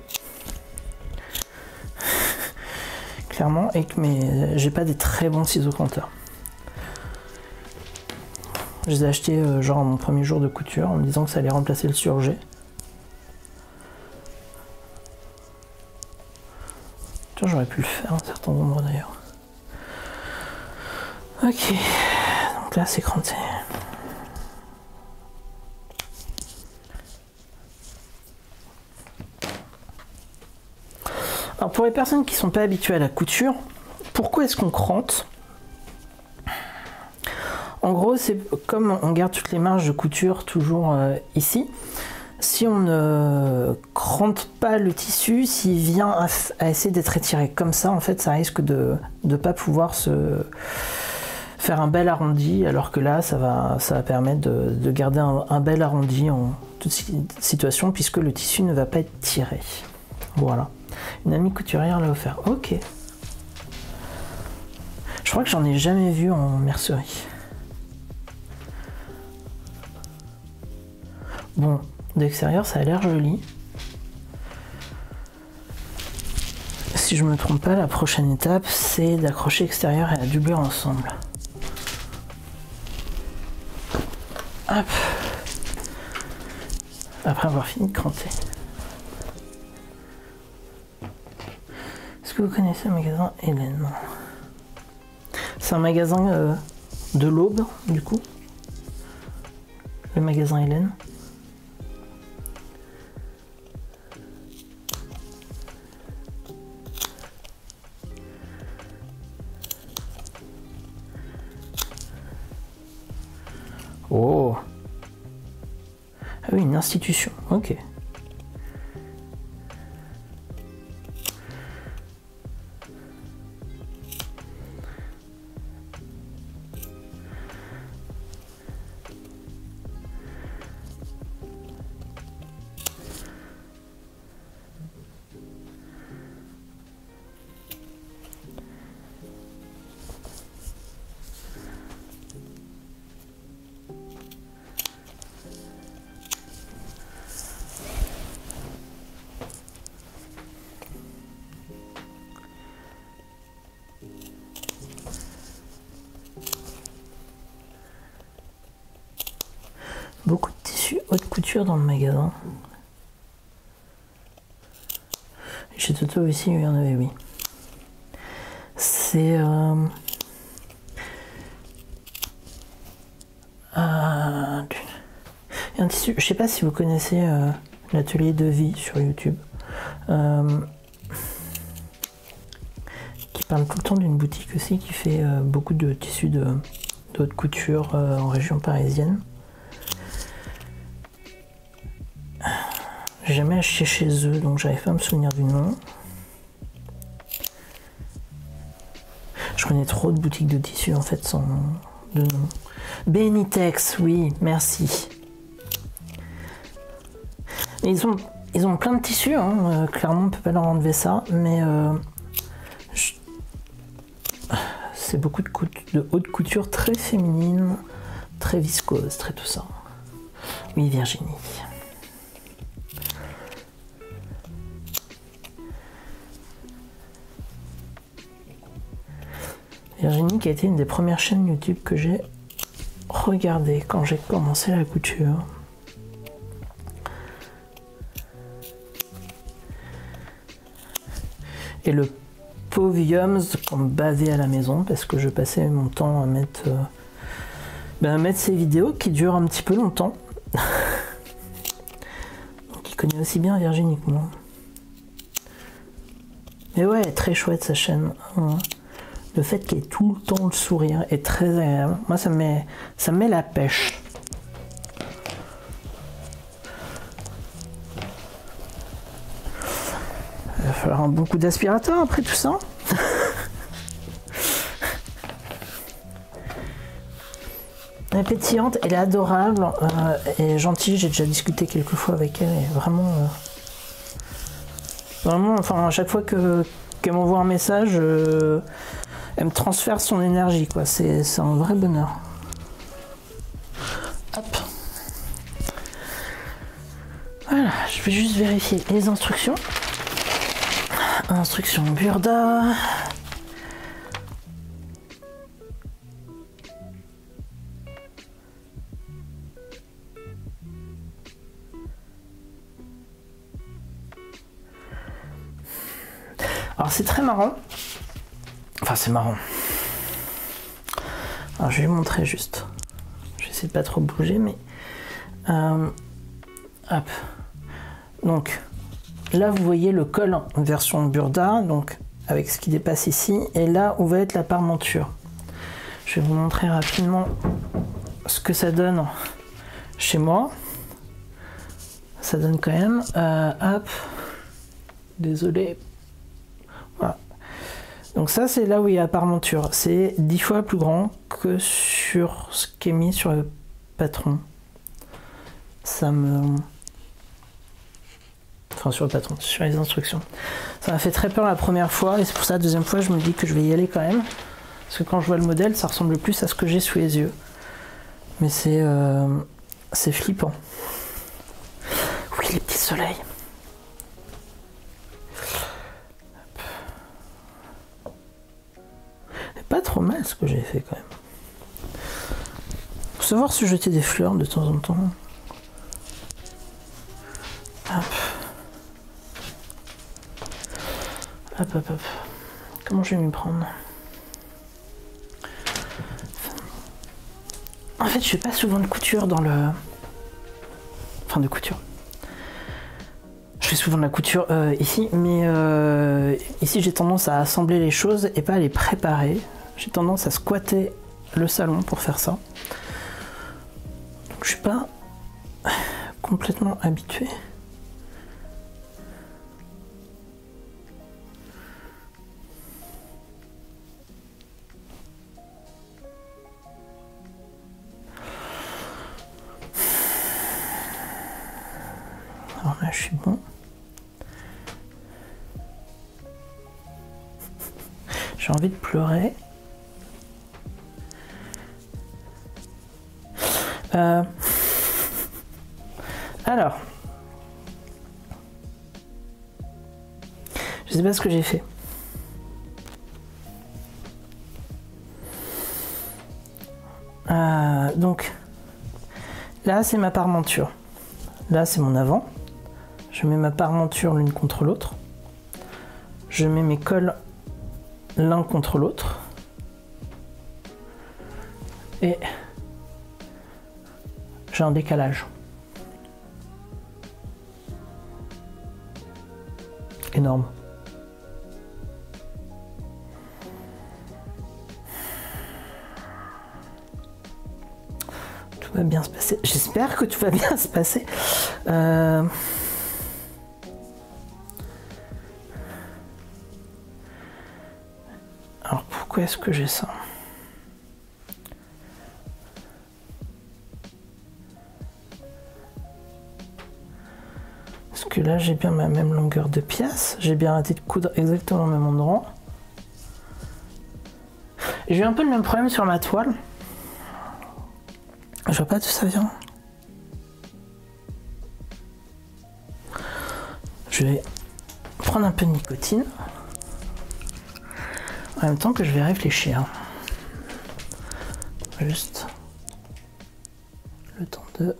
Clairement, et que j'ai pas des très bons ciseaux cranteurs. Je les ai achetés genre mon premier jour de couture en me disant que ça allait remplacer le surjet. J'aurais pu le faire un certain nombre d'ailleurs. Ok, donc là c'est cranté. Alors pour les personnes qui ne sont pas habituées à la couture, pourquoi est-ce qu'on crante? En gros, c'est comme on garde toutes les marges de couture toujours ici. Si on ne crante pas le tissu, s'il vient à essayer d'être étiré comme ça, en fait, ça risque de ne pas pouvoir se faire un bel arrondi, alors que là, ça va permettre de garder un bel arrondi en toute situation, puisque le tissu ne va pas être tiré. Voilà. Une amie couturière l'a offert. Ok. Je crois que j'en ai jamais vu en mercerie. Bon, d'extérieur, ça a l'air joli. Si je me trompe pas, la prochaine étape, c'est d'accrocher l'extérieur et la doubler ensemble. Hop. Après avoir fini de cranter. Est-ce que vous connaissez le magasin Hélène? C'est un magasin de l'Aube, du coup. Le magasin Hélène. Oh. Ah oui, une institution. Ok. Beaucoup de tissus haute couture dans le magasin. Chez Toto aussi, il y en avait, oui. C'est un tissu. Je sais pas si vous connaissez l'atelier de vie sur YouTube, qui parle tout le temps d'une boutique aussi qui fait beaucoup de tissus de haute couture en région parisienne. J'ai jamais acheté chez eux, donc j'arrive pas à me souvenir du nom. Je connais trop de boutiques de tissus en fait sans de nom. Benitex, oui, merci. Ils ont plein de tissus, hein. Clairement on peut pas leur enlever ça, mais c'est beaucoup de haute couture très féminine, très viscose, très tout ça. Oui, Virginie. Virginie qui a été une des premières chaînes YouTube que j'ai regardé quand j'ai commencé la couture. Et le Poviums qu'on me bavait à la maison parce que je passais mon temps à mettre ces vidéos qui durent un petit peu longtemps. Donc il connaît aussi bien Virginie que moi. Mais ouais, très chouette sa chaîne. Le fait qu'il ait tout le temps le sourire est très agréable. Moi, ça me met la pêche. Il va falloir un bon coup d'aspirateur après tout ça. Elle est pétillante, elle est adorable et gentille. J'ai déjà discuté quelques fois avec elle. Et vraiment, enfin, à chaque fois qu'elle m'envoie un message, elle me transfère son énergie, quoi. C'est un vrai bonheur. Hop. Voilà, je vais juste vérifier les instructions. Instruction Burda. Alors c'est très marrant. Enfin c'est marrant. Alors je vais vous montrer juste. Je vais essayer de pas trop bouger, mais hop. Donc là vous voyez le col en version Burda, donc avec ce qui dépasse ici, et là où va être la parmenture. Je vais vous montrer rapidement ce que ça donne chez moi. Ça donne quand même. Hop. Désolé. Voilà. Donc ça c'est là où il y a la parmenture. C'est 10 fois plus grand que sur ce qui est mis sur le patron. Ça me... Enfin sur le patron, sur les instructions. Ça m'a fait très peur la première fois et c'est pour ça la deuxième fois je me dis que je vais y aller quand même. Parce que quand je vois le modèle ça ressemble plus à ce que j'ai sous les yeux. Mais c'est flippant. Oui les petits soleils. Pas trop mal ce que j'ai fait quand même. Faut savoir se jeter des fleurs de temps en temps. Hop. Hop, hop, hop. Comment je vais m'y prendre? En fait, je fais pas souvent de couture dans le... Enfin, de couture. Je fais souvent de la couture ici, mais ici j'ai tendance à assembler les choses et pas à les préparer. J'ai tendance à squatter le salon pour faire ça. Je suis pas complètement habitué. Alors là, je suis bon. J'ai envie de pleurer. Alors, je sais pas ce que j'ai fait. Donc, là, c'est ma parmenture. Là, c'est mon avant. Je mets ma parmenture l'une contre l'autre. Je mets mes cols l'un contre l'autre. Et j'ai un décalage. Énorme. Tout va bien se passer. J'espère que tout va bien se passer. Alors pourquoi est-ce que j'ai ça? Parce que là j'ai bien ma même longueur de pièce, j'ai bien arrêté de coudre exactement au même endroit. J'ai eu un peu le même problème sur ma toile. Je vois pas d'où ça vient. Je vais prendre un peu de nicotine. En même temps que je vais réfléchir. Juste le temps de...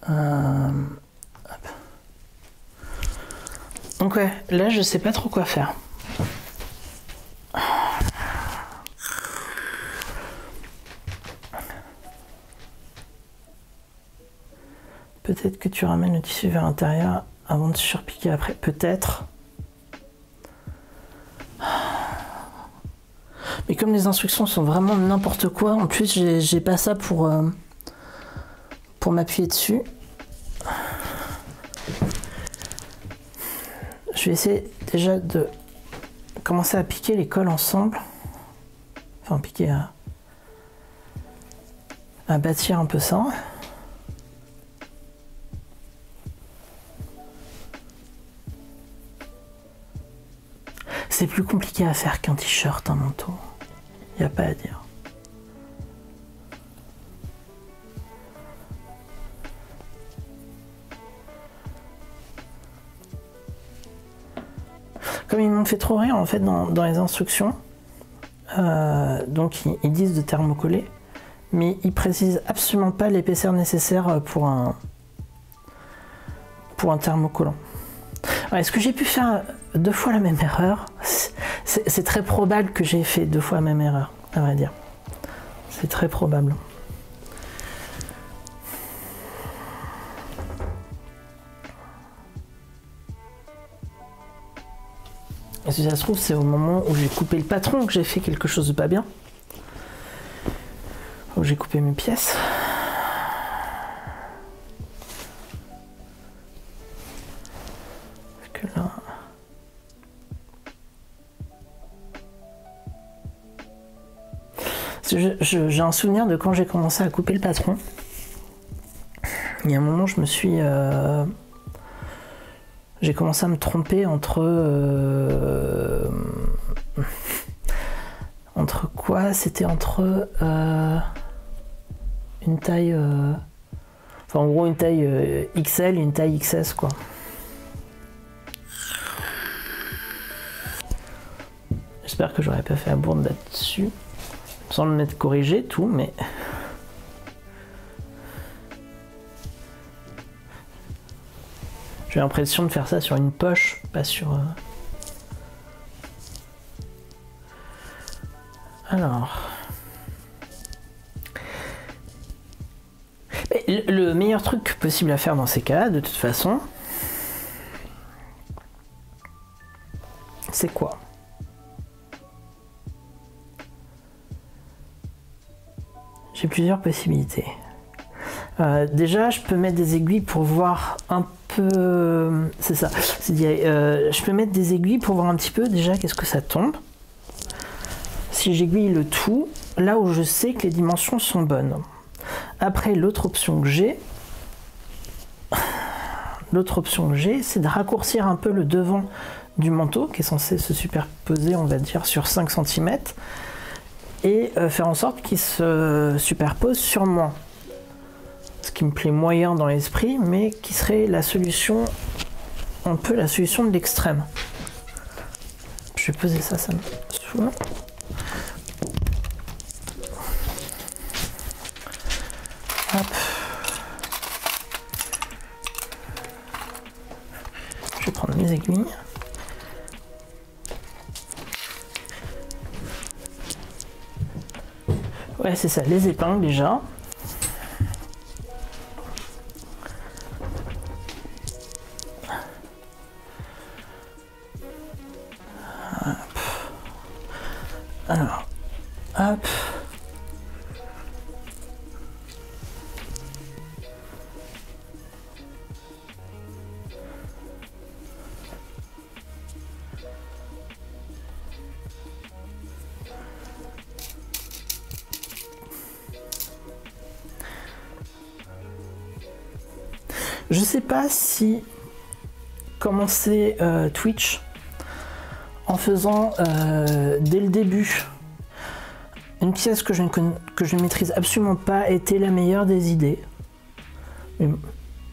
Hop. Donc ouais, là je sais pas trop quoi faire. Peut-être que tu ramènes le tissu vers l'intérieur avant de surpiquer après. Peut-être. Mais comme les instructions sont vraiment n'importe quoi, en plus j'ai pas ça pour m'appuyer dessus. Je vais essayer déjà de commencer à piquer les cols ensemble. Enfin piquer à bâtir un peu ça. C'est plus compliqué à faire qu'un t-shirt, un manteau. Il n'y a pas à dire. Comme ils m'ont fait trop rire en fait dans les instructions, donc ils disent de thermocoller, mais ils précisent absolument pas l'épaisseur nécessaire pour un thermocollant. Est-ce que j'ai pu faire 2 fois la même erreur? C'est très probable que j'ai fait 2 fois la même erreur, à vrai dire. C'est très probable. Et si ça se trouve, c'est au moment où j'ai coupé le patron que j'ai fait quelque chose de pas bien. Où j'ai coupé mes pièces. Parce que là... J'ai un souvenir de quand j'ai commencé à couper le patron. Il y a un moment, je me suis... j'ai commencé à me tromper entre... entre quoi? C'était entre une taille... enfin, en gros, une taille XL et une taille XS, quoi. J'espère que j'aurais pas fait la bourde là-dessus. Sans le mettre corrigé, tout, mais... J'ai l'impression de faire ça sur une poche, pas sur... Alors... Mais le meilleur truc possible à faire dans ces cas-là, de toute façon... C'est quoi? J'ai plusieurs possibilités. Déjà, je peux mettre des aiguilles pour voir un peu... C'est ça. Je peux mettre des aiguilles pour voir un petit peu déjà qu'est-ce que ça tombe. Si j'aiguille le tout, là où je sais que les dimensions sont bonnes. Après, l'autre option que j'ai, c'est de raccourcir un peu le devant du manteau qui est censé se superposer, on va dire, sur 5 cm et faire en sorte qu'il se superpose sur moi. Ce qui me plaît moyen dans l'esprit, mais qui serait la solution, un peu la solution de l'extrême. Je vais poser ça me saoule. Hop. Je vais prendre mes aiguilles. Ouais, c'est ça, les épingles déjà. Hop. Alors, hop. Je sais pas si commencer Twitch en faisant dès le début une pièce que je ne maîtrise absolument pas était la meilleure des idées. Mais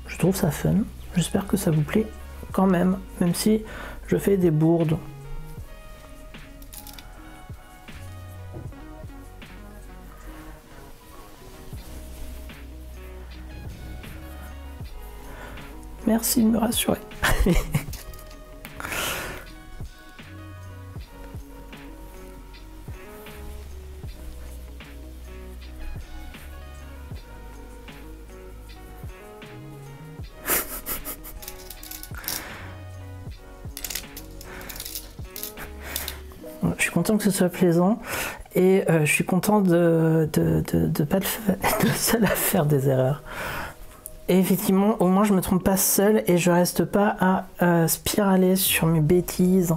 je trouve ça fun. J'espère que ça vous plaît quand même si je fais des bourdes. Merci de me rassurer. Je suis content que ce soit plaisant et je suis content de pas être seul à faire des erreurs. Et effectivement, au moins je me trompe pas seul et je reste pas à spiraler sur mes bêtises.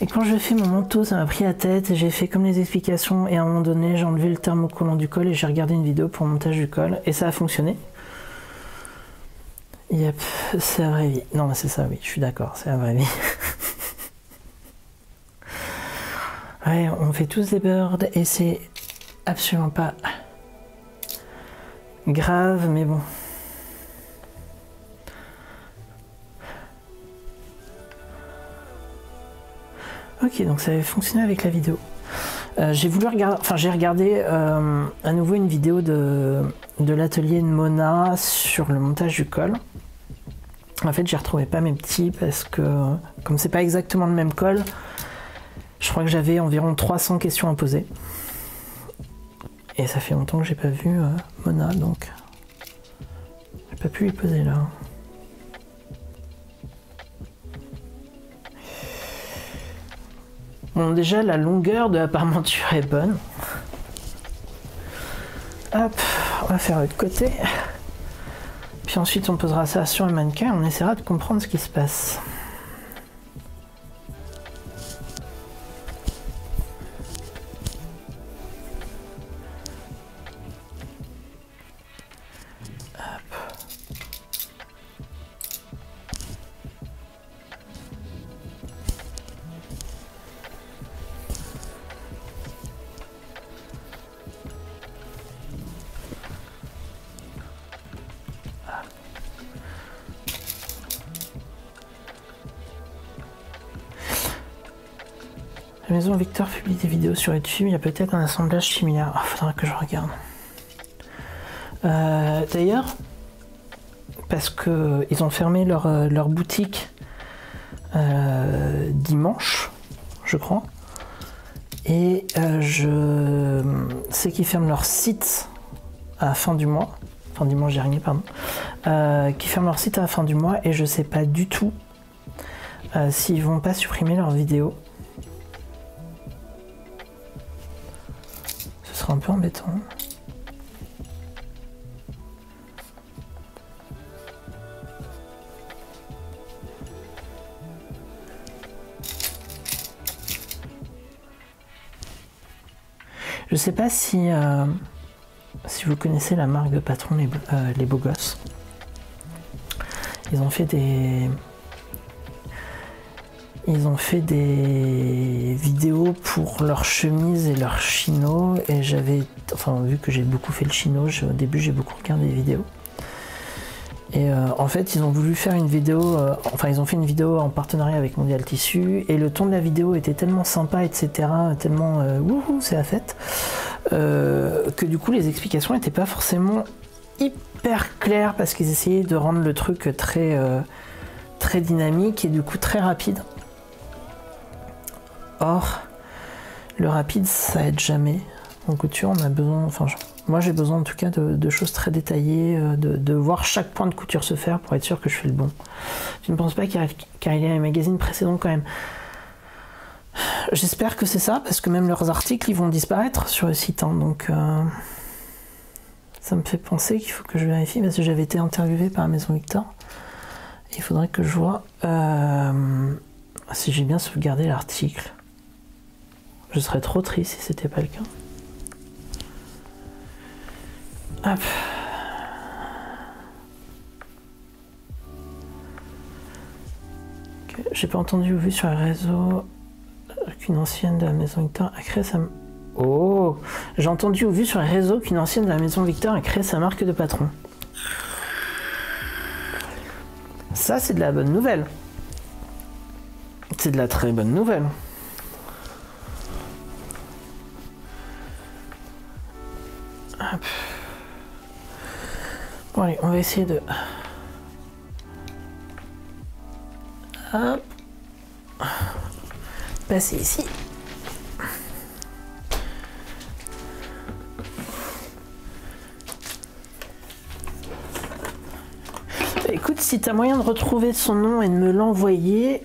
Et quand je fais mon manteau, ça m'a pris la tête et j'ai fait comme les explications et à un moment donné, j'ai enlevé le thermocollant du col et j'ai regardé une vidéo pour le montage du col et ça a fonctionné. Yep, c'est la vraie vie. Non, mais c'est ça, oui, je suis d'accord, c'est la vraie vie. Ouais, on fait tous des birds et c'est absolument pas grave, mais bon. Ok, donc ça avait fonctionné avec la vidéo. J'ai regardé à nouveau une vidéo de l'atelier de Mona sur le montage du col. En fait, j'ai retrouvé pas mes petits parce que comme c'est pas exactement le même col, je crois que j'avais environ 300 questions à poser. Et ça fait longtemps que j'ai pas vu Mona, donc j'ai pas pu lui poser là. Bon, déjà la longueur de la parmenture est bonne. Hop, on va faire l'autre côté. Puis ensuite on posera ça sur le mannequin, on essaiera de comprendre ce qui se passe. La maison Victor publie des vidéos sur YouTube, il y a peut-être un assemblage similaire. Il faudra que je regarde. D'ailleurs, parce que ils ont fermé leur boutique dimanche, je crois. Et je sais qu'ils ferment leur site à la fin du mois. Enfin, dimanche dernier, pardon. Qui ferment leur site à la fin du mois et je sais pas du tout s'ils vont pas supprimer leurs vidéos. Ce sera un peu embêtant. Je sais pas si vous connaissez la marque de Patron, les Beaux Gosses. Ils ont fait des vidéos pour leurs chemises et leurs chinos, et vu que j'ai beaucoup fait le chino, au début j'ai beaucoup regardé les vidéos. Et en fait, ils ont voulu faire une vidéo, ils ont fait une vidéo en partenariat avec Mondial Tissu, et le ton de la vidéo était tellement sympa, etc., tellement wouhou, c'est la fête, que du coup les explications n'étaient pas forcément hyper claires, parce qu'ils essayaient de rendre le truc très, très dynamique et du coup très rapide. Or, le rapide, ça aide jamais. En couture, on a besoin, moi j'ai besoin en tout cas de choses très détaillées, de voir chaque point de couture se faire pour être sûr que je fais le bon. Je ne pense pas qu'il y a les magazines précédents quand même. J'espère que c'est ça, parce que même leurs articles, ils vont disparaître sur le site. Hein, donc, ça me fait penser qu'il faut que je vérifie, parce que j'avais été interviewée par la Maison Victor. Il faudrait que je vois si j'ai bien sauvegardé l'article. Je serais trop triste si c'était pas le cas. Hop. Okay. J'ai pas entendu ou vu sur les réseaux qu'une ancienne de la Maison Victor a créé sa... Oh, j'ai entendu ou vu sur les réseaux qu'une ancienne de la Maison Victor a créé sa marque de patron. Ça, c'est de la bonne nouvelle. C'est de la très bonne nouvelle. Hop. Bon allez, on va essayer de... Hop. Passer ici. Écoute, si tu as moyen de retrouver son nom et de me l'envoyer,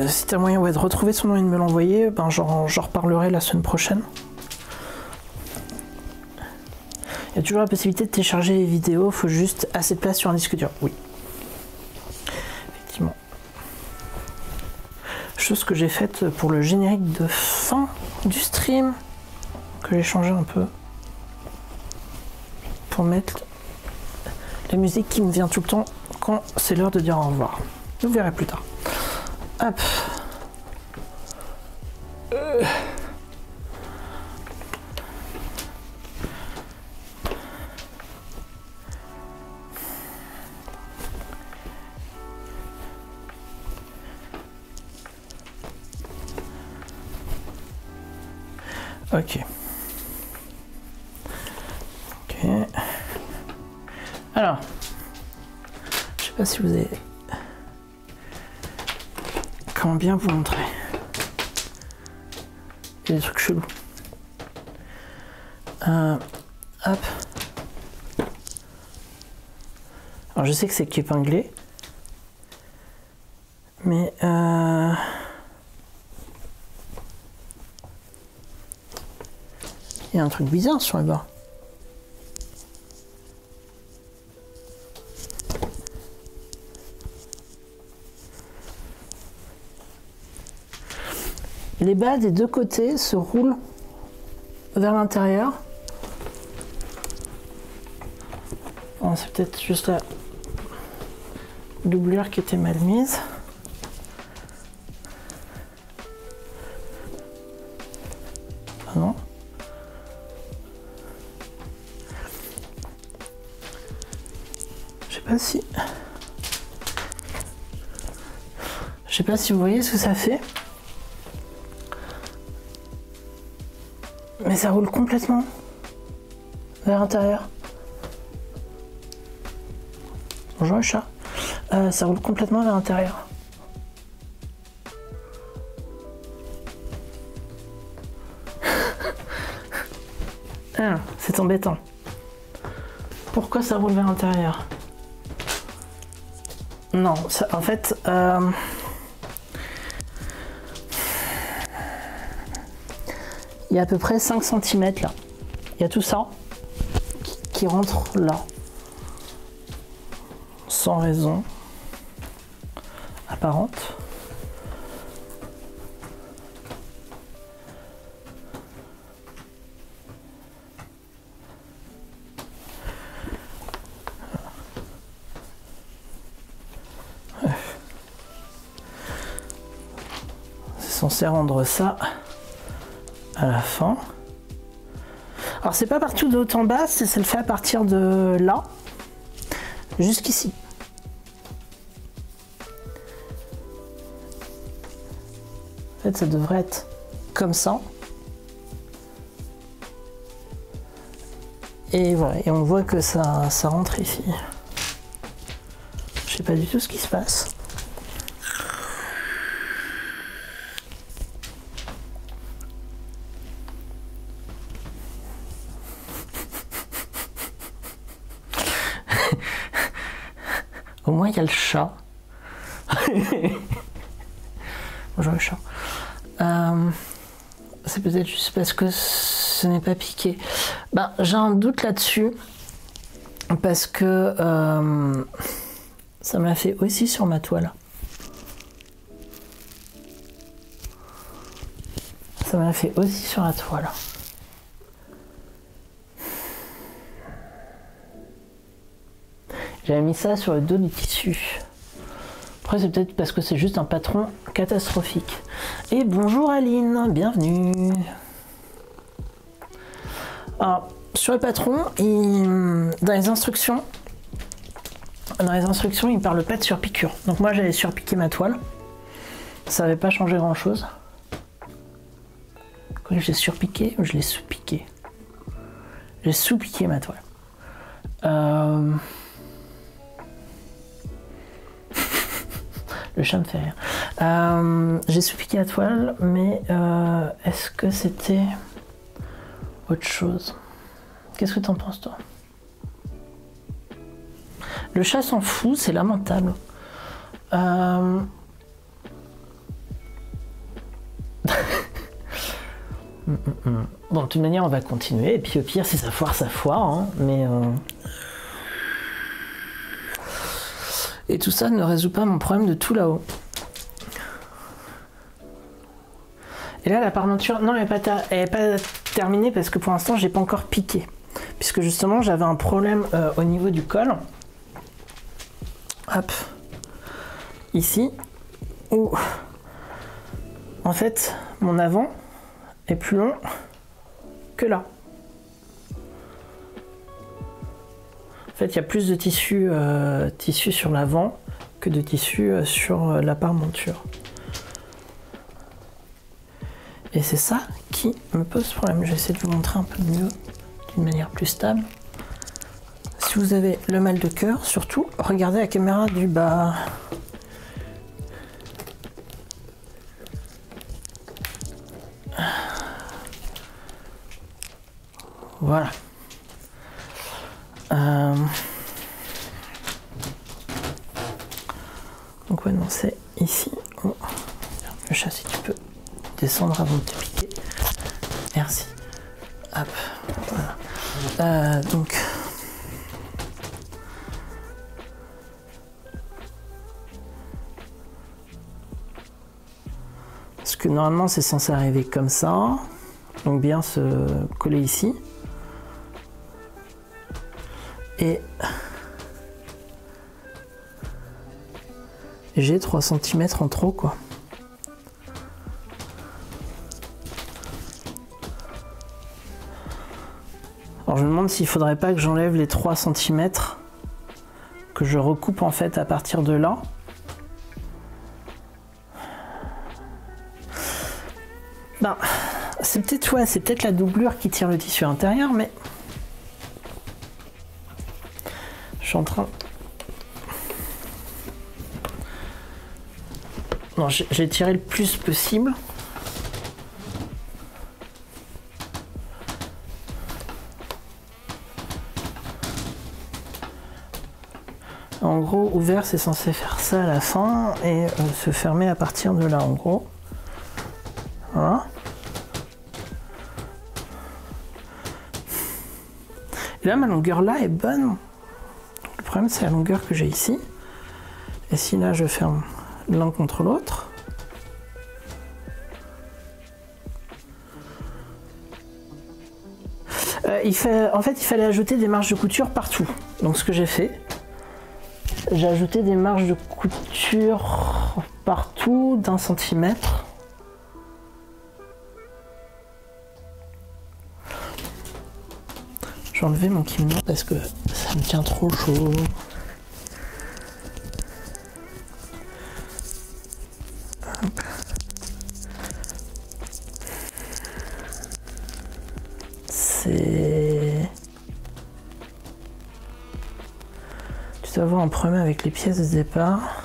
si tu as moyen de retrouver son nom et de me l'envoyer, ben j'en reparlerai la semaine prochaine. Il y a toujours la possibilité de télécharger les vidéos, il faut juste assez de place sur un disque dur. Oui. Effectivement. Chose que j'ai faite pour le générique de fin du stream, que j'ai changé un peu. Pour mettre la musique qui me vient tout le temps quand c'est l'heure de dire au revoir. Vous verrez plus tard. Hop. Ok. Ok. Alors, je sais pas si vous avez... Comment bien vous montrer. Il y a des trucs chelous. Hop. Alors je sais que c'est qu'épinglé. Mais il y a un truc bizarre sur le bas. Les bas des deux côtés se roulent vers l'intérieur. Bon, c'est peut-être juste la doublure qui était mal mise. Ah non. Je sais pas si vous voyez ce que ça fait. Mais ça roule complètement vers l'intérieur. Bonjour le chat. Ça roule complètement vers l'intérieur. Ah, c'est embêtant. Pourquoi ça roule vers l'intérieur? Non, ça, en fait... il y a à peu près 5 cm là. Il y a tout ça qui rentre là. Sans raison apparente. censé rendre ça à la fin. Alors c'est pas partout de haut en bas, ça le fait à partir de là jusqu'ici. En fait ça devrait être comme ça. Et voilà, et on voit que ça rentre ici. Je sais pas du tout ce qui se passe. Au moins il y a le chat. Bonjour le chat. C'est peut-être juste parce que ce n'est pas piqué. Ben, j'ai un doute là-dessus. Parce que ça me l'a fait aussi sur ma toile. Ça me l'a fait aussi sur la toile. J'avais mis ça sur le dos du tissu. Après, c'est peut-être parce que c'est juste un patron catastrophique. Et bonjour Aline, bienvenue. Alors, sur le patron, dans les instructions, il ne parle pas de surpiqûre. Donc moi, j'avais surpiqué ma toile. Ça n'avait pas changé grand-chose. Quand je l'ai surpiqué ou je l'ai sous-piqué? J'ai sous-piqué ma toile. Le chat me fait rire. J'ai sous-piqué la toile, mais est-ce que c'était autre chose? Qu'est-ce que t'en penses, toi? Le chat s'en fout, c'est lamentable. Bon, de toute manière, on va continuer. Et puis au pire, si ça foire, ça foire. Hein, mais et tout ça ne résout pas mon problème de tout là-haut. Et là, la parmenture, non, elle n'est pas terminée parce que pour l'instant, j'ai pas encore piqué. Puisque justement, j'avais un problème au niveau du col. Hop. Ici. Où, en fait, mon avant est plus long que là. En fait, il y a plus de tissu sur l'avant que de tissu sur la parmenture. Et c'est ça qui me pose problème. Je vais essayer de vous montrer un peu mieux, d'une manière plus stable. Si vous avez le mal de cœur, surtout, regardez la caméra du bas. Voilà. Donc ouais, non, c'est ici. Oh. Le chat, si tu peux descendre avant de te piquer. Merci. Hop. Voilà. Donc... Parce que normalement, c'est censé arriver comme ça. Donc bien se coller ici. Et j'ai 3 cm en trop, quoi. Alors je me demande s'il faudrait pas que j'enlève les 3 cm que je recoupe en fait à partir de là. Ben, c'est peut-être c'est peut-être la doublure qui tire le tissu intérieur, mais je suis en train... Non, j'ai tiré le plus possible. En gros, ouvert, c'est censé faire ça à la fin et se fermer à partir de là, en gros. Voilà. Et là, ma longueur là est bonne. Le problème, c'est la longueur que j'ai ici. Et si là, je ferme l'un contre l'autre, en fait, il fallait ajouter des marges de couture partout. Donc, ce que j'ai fait, j'ai ajouté des marges de couture partout d'1 centimètre. Je vais enlever mon kimono parce que ça me tient trop chaud. Hop. C'est... Tu dois avoir un problème avec les pièces de départ.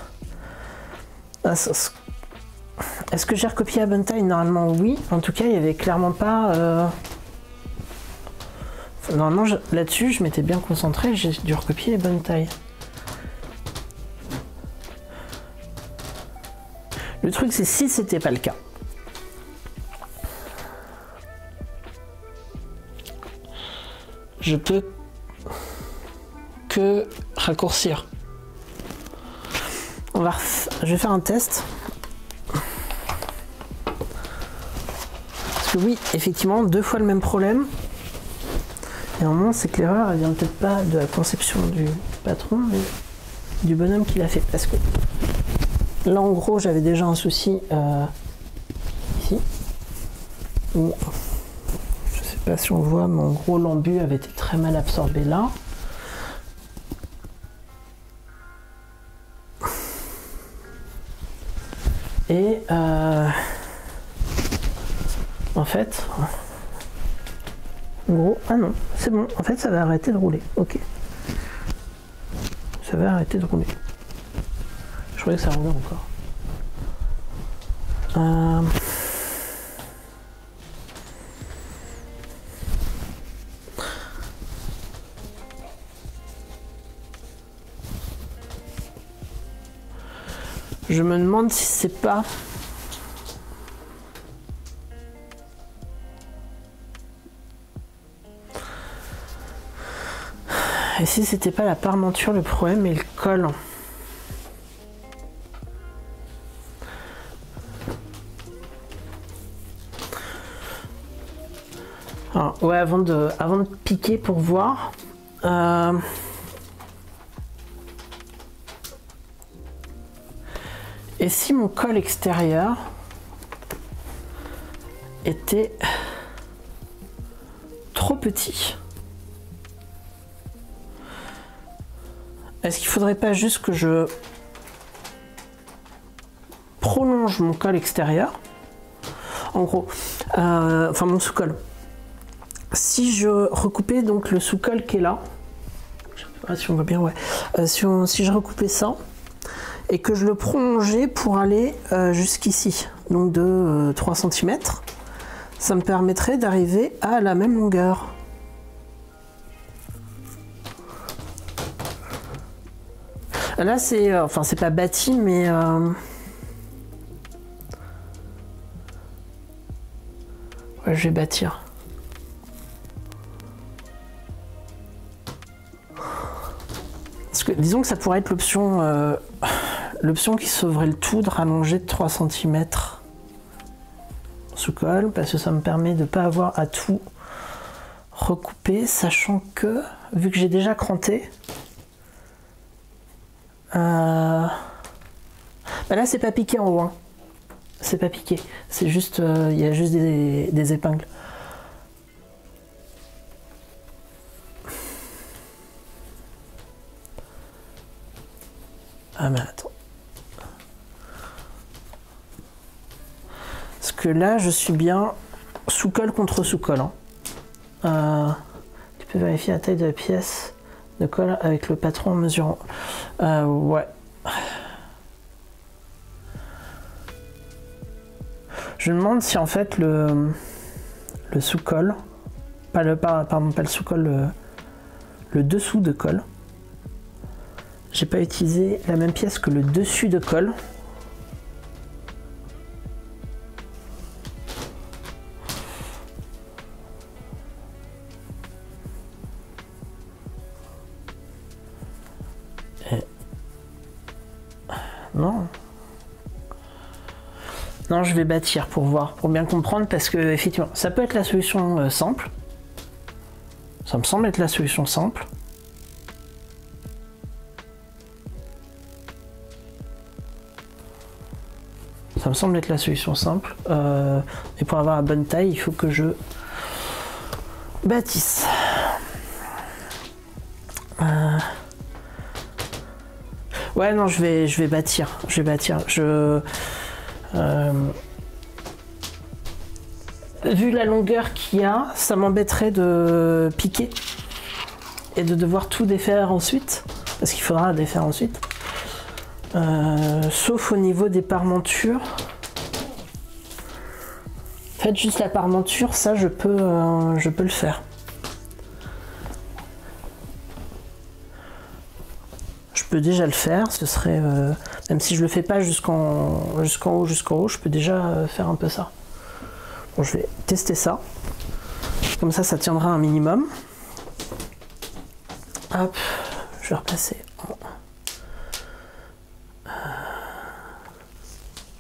Ah, est-ce que j'ai recopié à bonne taille? Normalement oui. En tout cas, il n'y avait clairement pas... Normalement, là-dessus, je m'étais bien concentré. J'ai dû recopier les bonnes tailles. Le truc, c'est si c'était pas le cas. Je peux que raccourcir. Je vais faire un test. Parce que oui, effectivement, 2 fois le même problème. Et en moins, c'est que l'erreur, elle vient peut-être pas de la conception du patron, mais du bonhomme qui l'a fait. Parce que là, en gros, j'avais déjà un souci ici. Où, je sais pas si on voit, mais en gros, l'embu avait été très mal absorbé là. Et en fait, en gros, ah non, c'est bon, en fait ça va arrêter de rouler, ok. Ça va arrêter de rouler. Je croyais que ça roulait encore. Je me demande si c'est pas... Et si c'était pas la parmenture le problème, mais le col. Alors, ouais, avant de piquer pour voir. Et si mon col extérieur était trop petit? Est-ce qu'il faudrait pas juste que je prolonge mon col extérieur? En gros, enfin mon sous-col. Si je recoupais donc le sous-col qui est là, je sais pas si on voit bien, ouais. Si je recoupais ça et que je le prolongeais pour aller jusqu'ici, donc de 3 cm, ça me permettrait d'arriver à la même longueur. Là, c'est enfin, c'est pas bâti, mais ouais, je vais bâtir. Parce que disons que ça pourrait être l'option qui sauverait le tout, de rallonger de 3 cm sous col, parce que ça me permet de pas avoir à tout recouper, sachant que vu que j'ai déjà cranté. Bah là c'est pas piqué en haut, hein. C'est pas piqué, c'est juste il y a juste des épingles. Ah mais attends, parce que là je suis bien sous-col contre sous-col, hein. Tu peux vérifier la taille de la pièce de colle avec le patron en mesurant. Ouais. Je me demande si en fait le sous-col, pardon, pas le sous-col, le dessous de colle, j'ai pas utilisé la même pièce que le dessus de colle. Non. Non, je vais bâtir pour voir, pour bien comprendre, parce que effectivement, ça peut être la solution simple. Ça me semble être la solution simple. Ça me semble être la solution simple. Et pour avoir la bonne taille, il faut que je bâtisse. Ouais, non, je vais bâtir. Je vais bâtir. Vu la longueur qu'il y a, ça m'embêterait de piquer et de devoir tout défaire ensuite, parce qu'il faudra défaire ensuite. Sauf au niveau des parmentures. En fait, juste la parmenture, ça, je peux le faire. Je peux déjà le faire. Ce serait, même si je le fais pas jusqu'en haut, je peux déjà faire un peu ça. Bon, je vais tester ça. Comme ça tiendra un minimum. Hop, je vais repasser.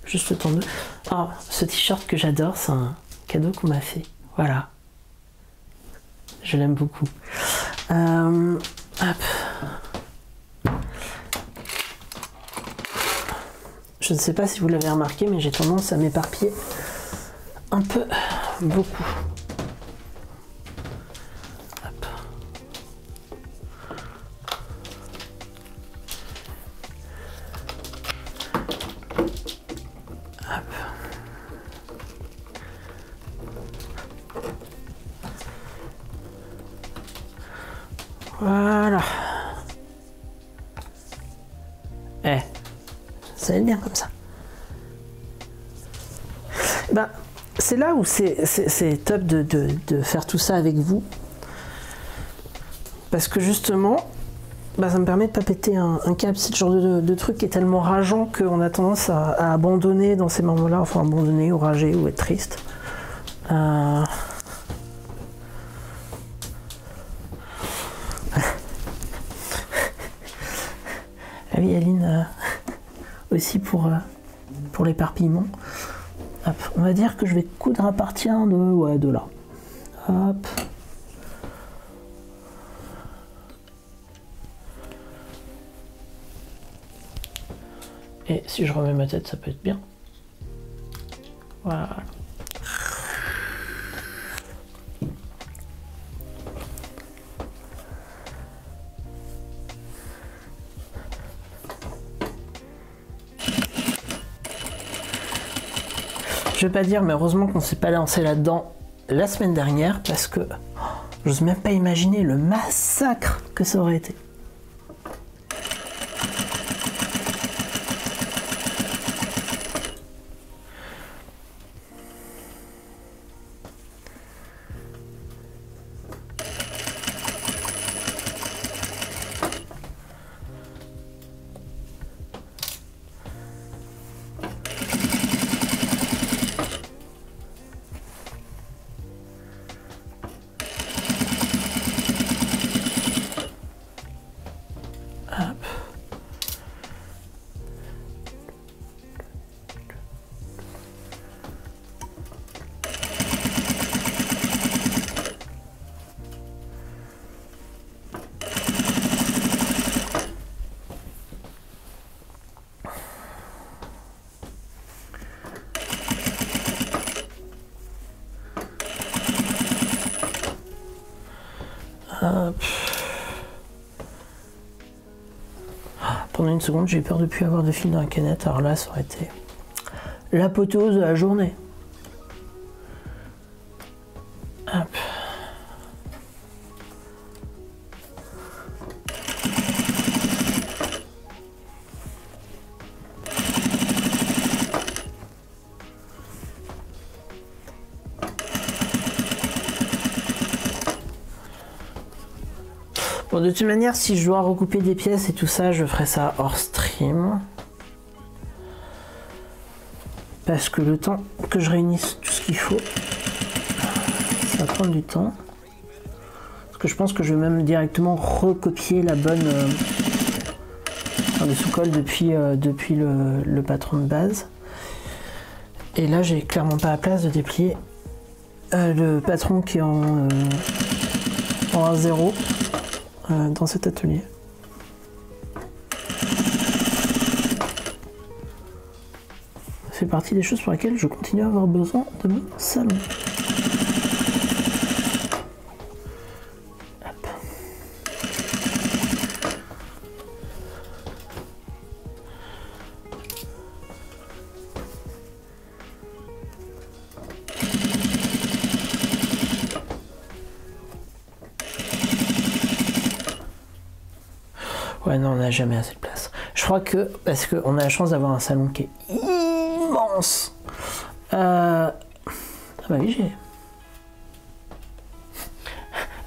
Juste le temps de... Ah, ce t-shirt que j'adore, c'est un cadeau qu'on m'a fait. Voilà. Je l'aime beaucoup. Hop. Je ne sais pas si vous l'avez remarqué, mais j'ai tendance à m'éparpiller un peu, beaucoup. Hop. Hop. Voilà. Ça va être bien comme ça. Ben, c'est là où c'est top de faire tout ça avec vous. Parce que justement, ça me permet de pas péter un câble. C'est le genre de truc qui est tellement rageant qu'on a tendance à abandonner dans ces moments-là. Enfin, abandonner ou rager ou être triste. Ah oui, Aline, aussi pour l'éparpillement. Hop, on va dire que je vais coudre à partir de là. Hop. Et si je remets ma tête, ça peut être bien. Voilà. Je vais pas dire, mais heureusement qu'on s'est pas lancé là-dedans la semaine dernière, parce que j'ose même pas imaginer le massacre que ça aurait été. Pendant une seconde, j'ai eu peur de ne plus avoir de fil dans la canette. Alors là, ça aurait été l'apothéose de la journée. Hop. Bon, de toute manière, si je dois recouper des pièces et tout ça, je ferai ça hors stream. Parce que le temps que je réunisse tout ce qu'il faut, ça va prendre du temps. Parce que je pense que je vais même directement recopier la bonne... le sous-colle depuis le patron de base. Et là, j'ai clairement pas la place de déplier le patron qui est en 1.0. Dans cet atelier. Ça fait partie des choses pour lesquelles je continue à avoir besoin de mon salon. Hop. Ouais, non, on n'a jamais assez de place. Je crois que, parce qu'on a la chance d'avoir un salon qui est immense. Ah bah oui, j'ai...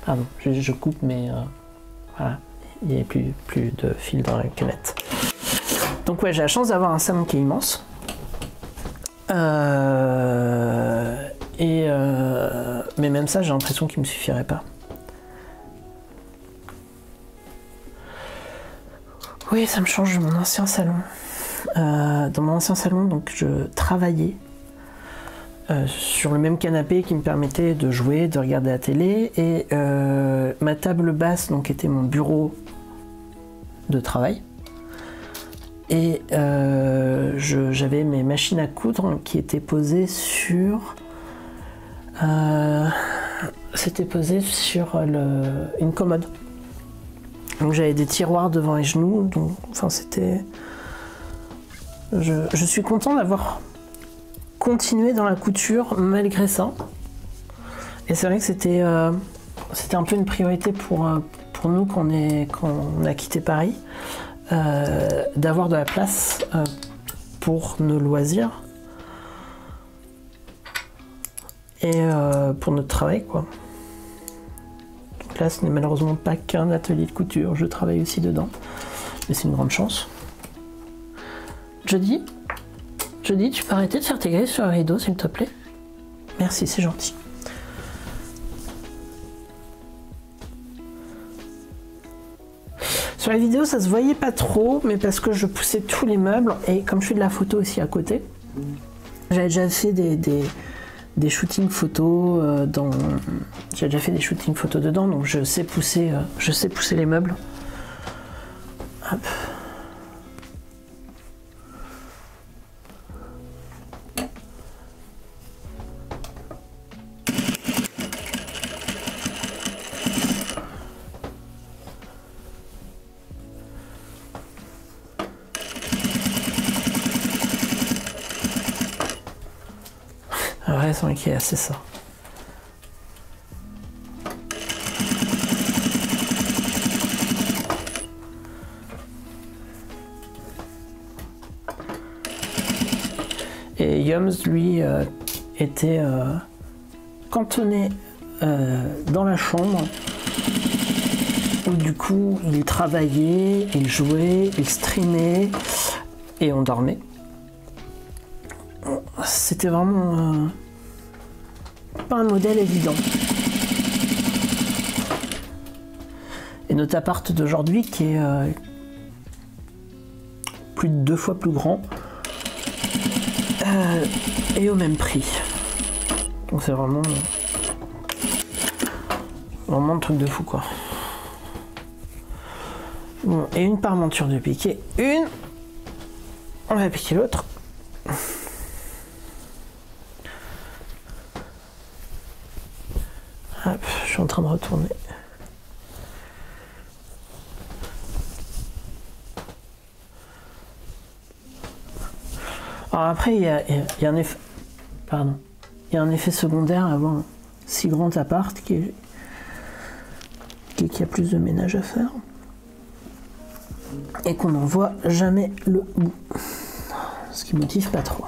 Pardon, je coupe, mais voilà, il n'y a plus de fil dans la canette. Donc ouais, j'ai la chance d'avoir un salon qui est immense. Mais même ça, j'ai l'impression qu'il me suffirait pas. Oui, ça me change de mon ancien salon. Dans mon ancien salon, donc je travaillais sur le même canapé qui me permettait de jouer, de regarder la télé, et ma table basse donc était mon bureau de travail. Et j'avais mes machines à coudre qui étaient posées sur c'était posé sur une commode. Donc j'avais des tiroirs devant les genoux, donc enfin c'était... Je suis content d'avoir continué dans la couture malgré ça. Et c'est vrai que c'était un peu une priorité pour nous quand on a quitté Paris, d'avoir de la place pour nos loisirs et pour notre travail, quoi. Donc là, ce n'est malheureusement pas qu'un atelier de couture, je travaille aussi dedans, mais c'est une grande chance. Jody, tu peux arrêter de faire tes griffes sur le rideau, s'il te plaît? Merci, c'est gentil. Sur la vidéo, ça se voyait pas trop, mais parce que je poussais tous les meubles, et comme je fais de la photo aussi à côté, j'avais déjà fait des shootings photos j'ai déjà fait des shootings photos dedans, donc je sais pousser les meubles. Hop. Ouais, c'est Ikea, c'est ça. Et Yums, lui, était cantonné dans la chambre, où du coup, il travaillait, il jouait, il streamait, et on dormait. C'était vraiment pas un modèle évident. Et notre appart d'aujourd'hui, qui est plus de 2 fois plus grand, est au même prix. Donc c'est vraiment un truc de fou, quoi. Bon, et une parmenture de piquer. On va piquer l'autre. Hop, je suis en train de retourner. Alors après, il y a un effet... Pardon. Il y a un effet secondaire à avoir un si grand appart qui a plus de ménage à faire. Et qu'on n'en voit jamais le bout. Ce qui motive pas trop.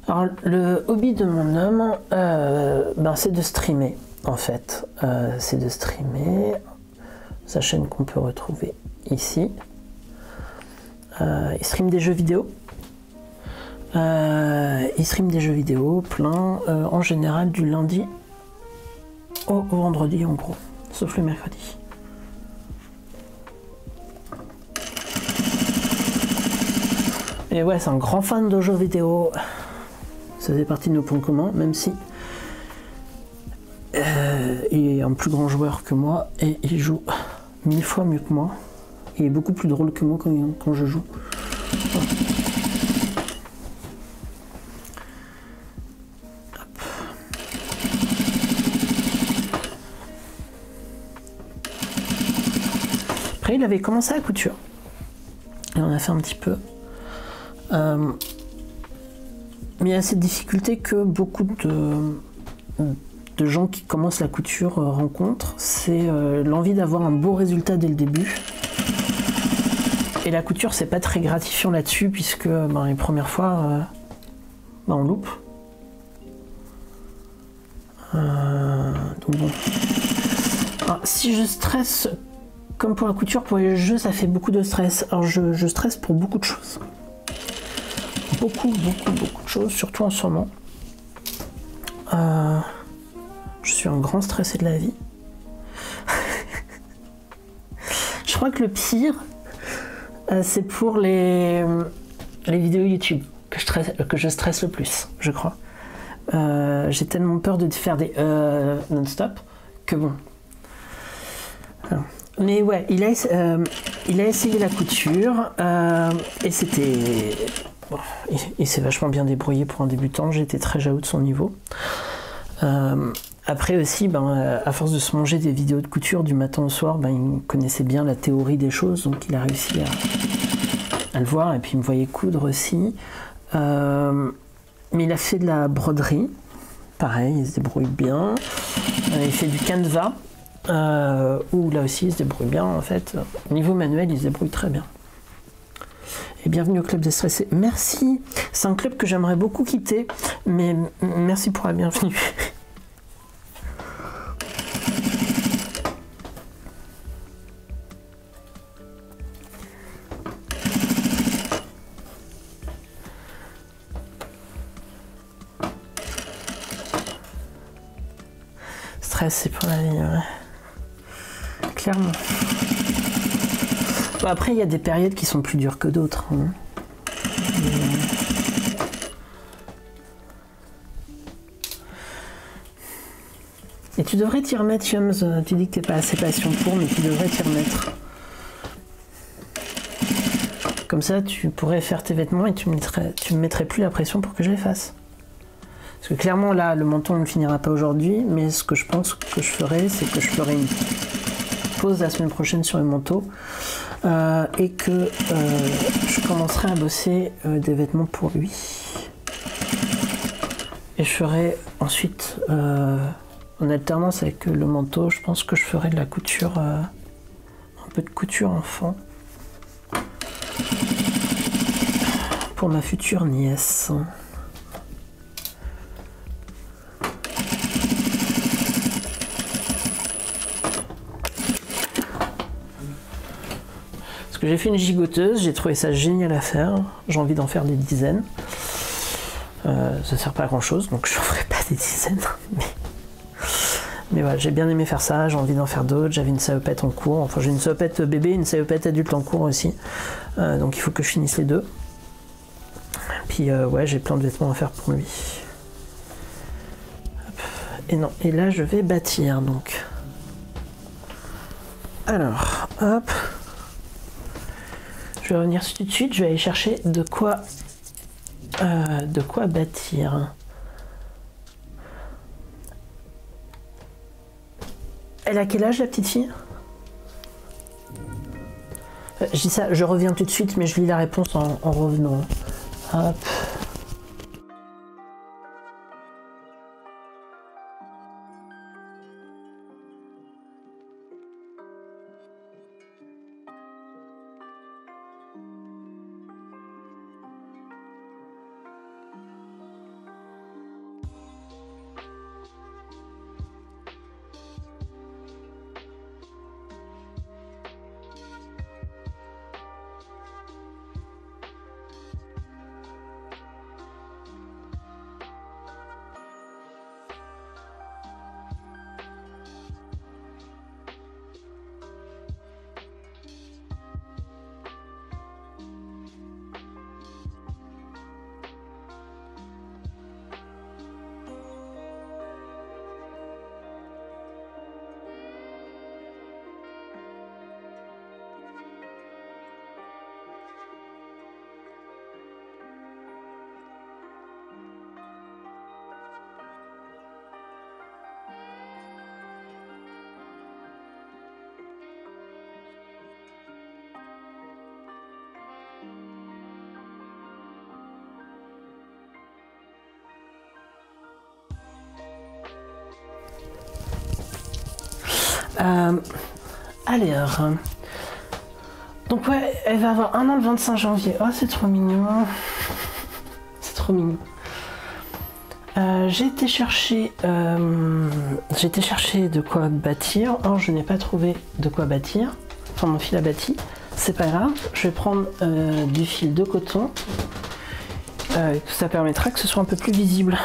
Alors, le hobby de mon homme, c'est de streamer, en fait. C'est de streamer. Sa chaîne qu'on peut retrouver ici. Il stream des jeux vidéo. Plein, en général du lundi au vendredi, en gros, sauf le mercredi. Et ouais, c'est un grand fan de jeux vidéo. Ça faisait partie de nos points communs, même si il est un plus grand joueur que moi et il joue 1000 fois mieux que moi. Il est beaucoup plus drôle que moi quand je joue. Hop. Après, il avait commencé la couture. Et on a fait un petit peu. Mais il y a cette difficulté que beaucoup de gens qui commencent la couture rencontrent, c'est l'envie d'avoir un beau résultat dès le début. Et la couture, c'est pas très gratifiant là-dessus, puisque les premières fois, on loupe. Donc bon. Alors, si je stresse, comme pour la couture, pour les jeux, ça fait beaucoup de stress. Alors je stresse pour beaucoup de choses. Beaucoup de choses, surtout en ce moment. Je suis un grand stressé de la vie. Je crois que le pire, c'est pour les vidéos YouTube que je stresse le plus, je crois. J'ai tellement peur de faire des non-stop que bon. Alors, mais ouais, il a essayé la couture et c'était... Bon, il s'est vachement bien débrouillé pour un débutant, j'étais très jaloux de son niveau. Après aussi, à force de se manger des vidéos de couture du matin au soir, il connaissait bien la théorie des choses, donc il a réussi à le voir, et puis il me voyait coudre aussi. Mais il a fait de la broderie, pareil, il se débrouille bien. Il fait du canevas, où là aussi il se débrouille bien en fait. Au niveau manuel, il se débrouille très bien. Et bienvenue au Club des Stressés. Merci, c'est un club que j'aimerais beaucoup quitter, mais merci pour la bienvenue. Stress, c'est pour la vie, ouais. Clairement. Bon, après, il y a des périodes qui sont plus dures que d'autres. Hein. Et tu devrais t'y remettre, Yums. Tu dis que t'es pas assez patient pour, mais tu devrais t'y remettre. Comme ça, tu pourrais faire tes vêtements et tu me mettrais plus la pression pour que je les fasse. Parce que clairement, là, le menton ne finira pas aujourd'hui, mais ce que je pense que je ferai, c'est que je ferai une pause la semaine prochaine sur le manteau et que je commencerai à bosser des vêtements pour lui. Et je ferai ensuite, en alternance avec le manteau, je pense que je ferai de la couture, un peu de couture enfant, pour ma future nièce. Parce que j'ai fait une gigoteuse, j'ai trouvé ça génial à faire, j'ai envie d'en faire des dizaines. Ça sert pas à grand chose, donc je n'en ferai pas des dizaines. Mais voilà, j'ai bien aimé faire ça, j'ai envie d'en faire d'autres. J'avais une salopette en cours, enfin j'ai une salopette bébé, une salopette adulte en cours aussi. Donc il faut que je finisse les deux. Puis ouais, j'ai plein de vêtements à faire pour lui. Hop. Et non, et là je vais bâtir donc. Alors, hop. Je vais revenir tout de suite, je vais aller chercher de quoi bâtir. Elle a quel âge, la petite fille? Je dis ça, je reviens tout de suite, mais je lis la réponse en revenant. Hop. Alors, donc ouais, elle va avoir 1 an le 25 janvier. Oh, c'est trop mignon. C'est trop mignon. J'ai été chercher de quoi bâtir. Or, je n'ai pas trouvé de quoi bâtir. Enfin, mon fil a bâti. C'est pas grave. Je vais prendre du fil de coton. Ça permettra que ce soit un peu plus visible.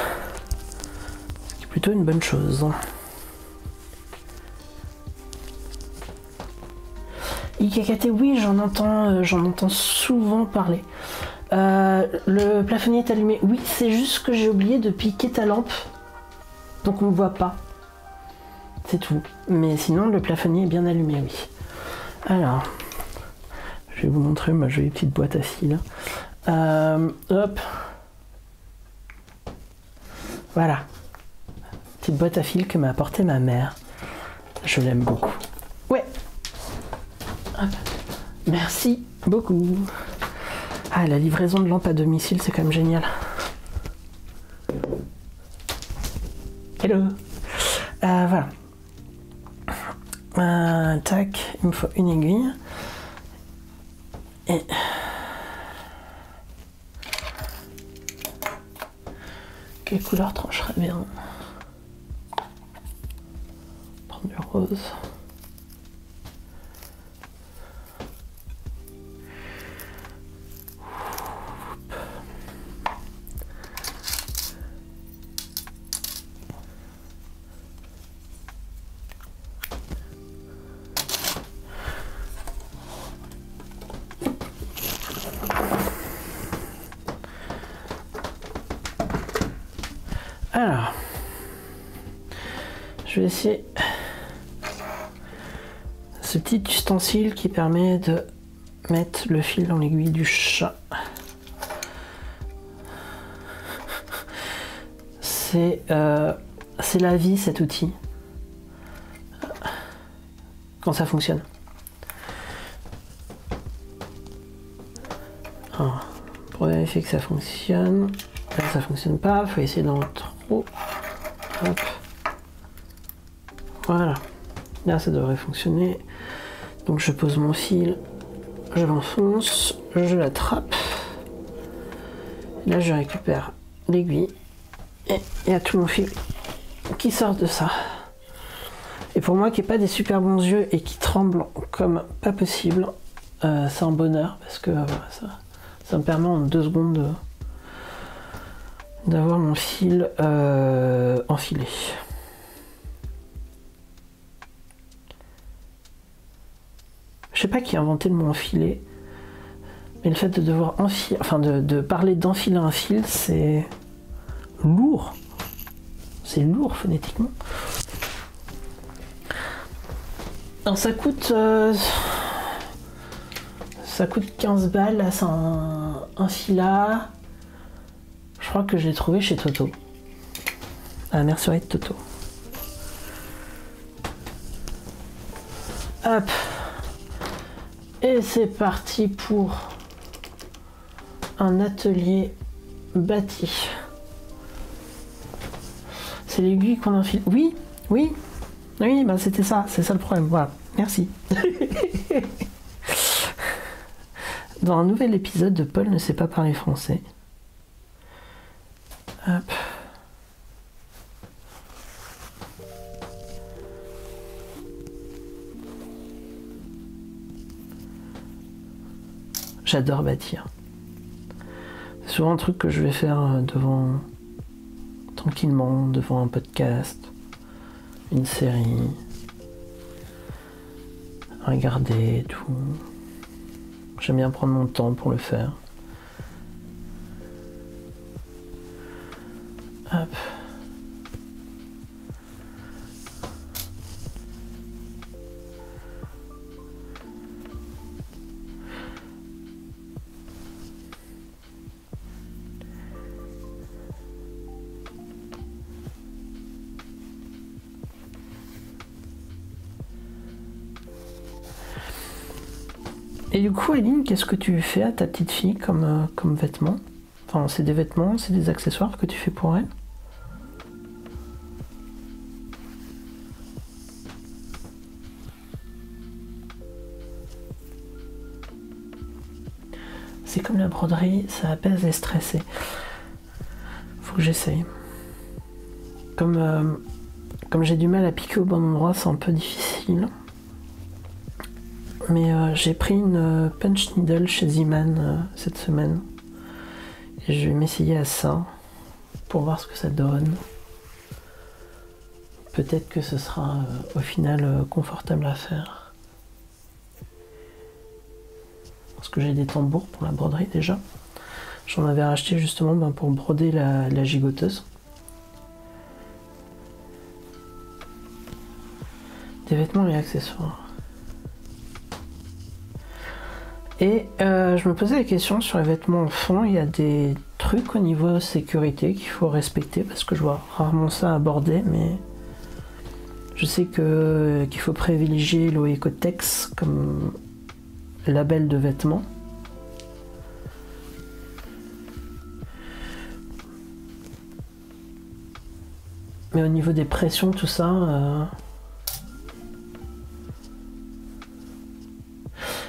Ce qui est plutôt une bonne chose. IKKT, oui, j'en entends souvent parler. Le plafonnier est allumé. Oui, c'est juste que j'ai oublié de piquer ta lampe. Donc on ne voit pas. C'est tout. Mais sinon, le plafonnier est bien allumé, oui. Alors, je vais vous montrer ma jolie petite boîte à fil. Hop. Voilà. Petite boîte à fil que m'a apportée ma mère. Je l'aime beaucoup. Ouais. Hop. Merci beaucoup. Ah, la livraison de lampes à domicile, c'est quand même génial. Hello. Voilà. Tac, il me faut une aiguille. Et... quelle couleur trancherait bien? Prendre du rose. Alors, je vais essayer ce petit ustensile qui permet de mettre le fil dans l'aiguille du chat. C'est la vie, cet outil, quand ça fonctionne. Alors, pour vérifier que ça fonctionne, là ça fonctionne pas, il faut essayer d'en trop. Hop. Voilà, là ça devrait fonctionner. Donc je pose mon fil, je l'enfonce, je l'attrape. Là je récupère l'aiguille et il y a tout mon fil qui sort de ça. Et pour moi qui n'ai pas des super bons yeux et qui tremble comme pas possible, c'est un bonheur parce que voilà, ça me permet en 2 secondes d'avoir mon fil enfilé. Je sais pas qui a inventé le mot enfilé, mais le fait de devoir enfiler, enfin de parler d'enfiler un fil, c'est lourd. C'est lourd phonétiquement. Alors ça coûte 15 balles, là c'est un filat. Je crois que je l'ai trouvé chez Toto. À la mercerie de Toto. Hop. Et c'est parti pour un atelier bâti. C'est l'aiguille qu'on enfile. Oui, oui, oui, bah c'était ça, c'est ça le problème. Voilà, merci. Dans un nouvel épisode de Paul ne sait pas parler français. Hop. J'adore bâtir. C'est souvent un truc que je vais faire tranquillement, devant un podcast, une série, regarder tout. J'aime bien prendre mon temps pour le faire. Hop. Et du coup, Aline, qu'est-ce que tu fais à ta petite fille comme vêtements? Enfin, c'est des vêtements, c'est des accessoires que tu fais pour elle? comme la broderie, ça apaise les stressés. Faut que j'essaye. Comme j'ai du mal à piquer au bon endroit, c'est un peu difficile. Mais j'ai pris une punch needle chez Zeeman cette semaine. Et je vais m'essayer à ça pour voir ce que ça donne. Peut-être que ce sera au final confortable à faire. Parce que j'ai des tambours pour la broderie déjà. J'en avais racheté justement pour broder la gigoteuse. Des vêtements et accessoires. Et je me posais la question sur les vêtements enfants. Il y a des trucs au niveau sécurité qu'il faut respecter parce que je vois rarement ça abordé, mais je sais qu'il faut privilégier l'Oecotex comme label de vêtements. Mais au niveau des pressions, tout ça,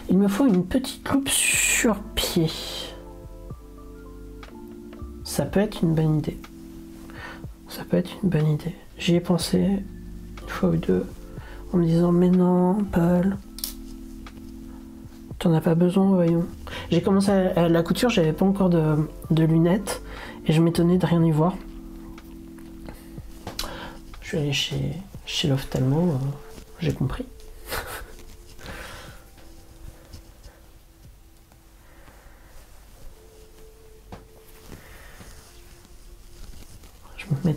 il me faut une petite loupe sur pied. Ça peut être une bonne idée. Ça peut être une bonne idée. J'y ai pensé une fois ou deux en me disant mais non, Paul, t'en as pas besoin, voyons. J'ai commencé à la couture, j'avais pas encore de lunettes et je m'étonnais de rien y voir. Je suis allé chez l'ophtalmo, j'ai compris. Je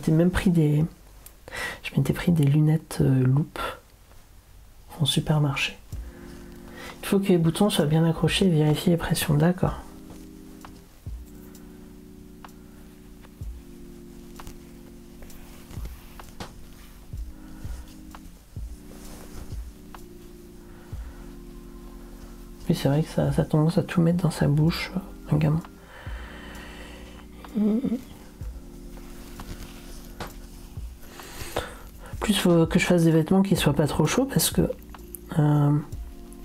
m'étais pris des lunettes loupe en supermarché. Il faut que les boutons soient bien accrochés et vérifier les pressions, d'accord. Oui, c'est vrai que ça a tendance à tout mettre dans sa bouche, un gamin. Plus, il faut que je fasse des vêtements qui soient pas trop chauds parce que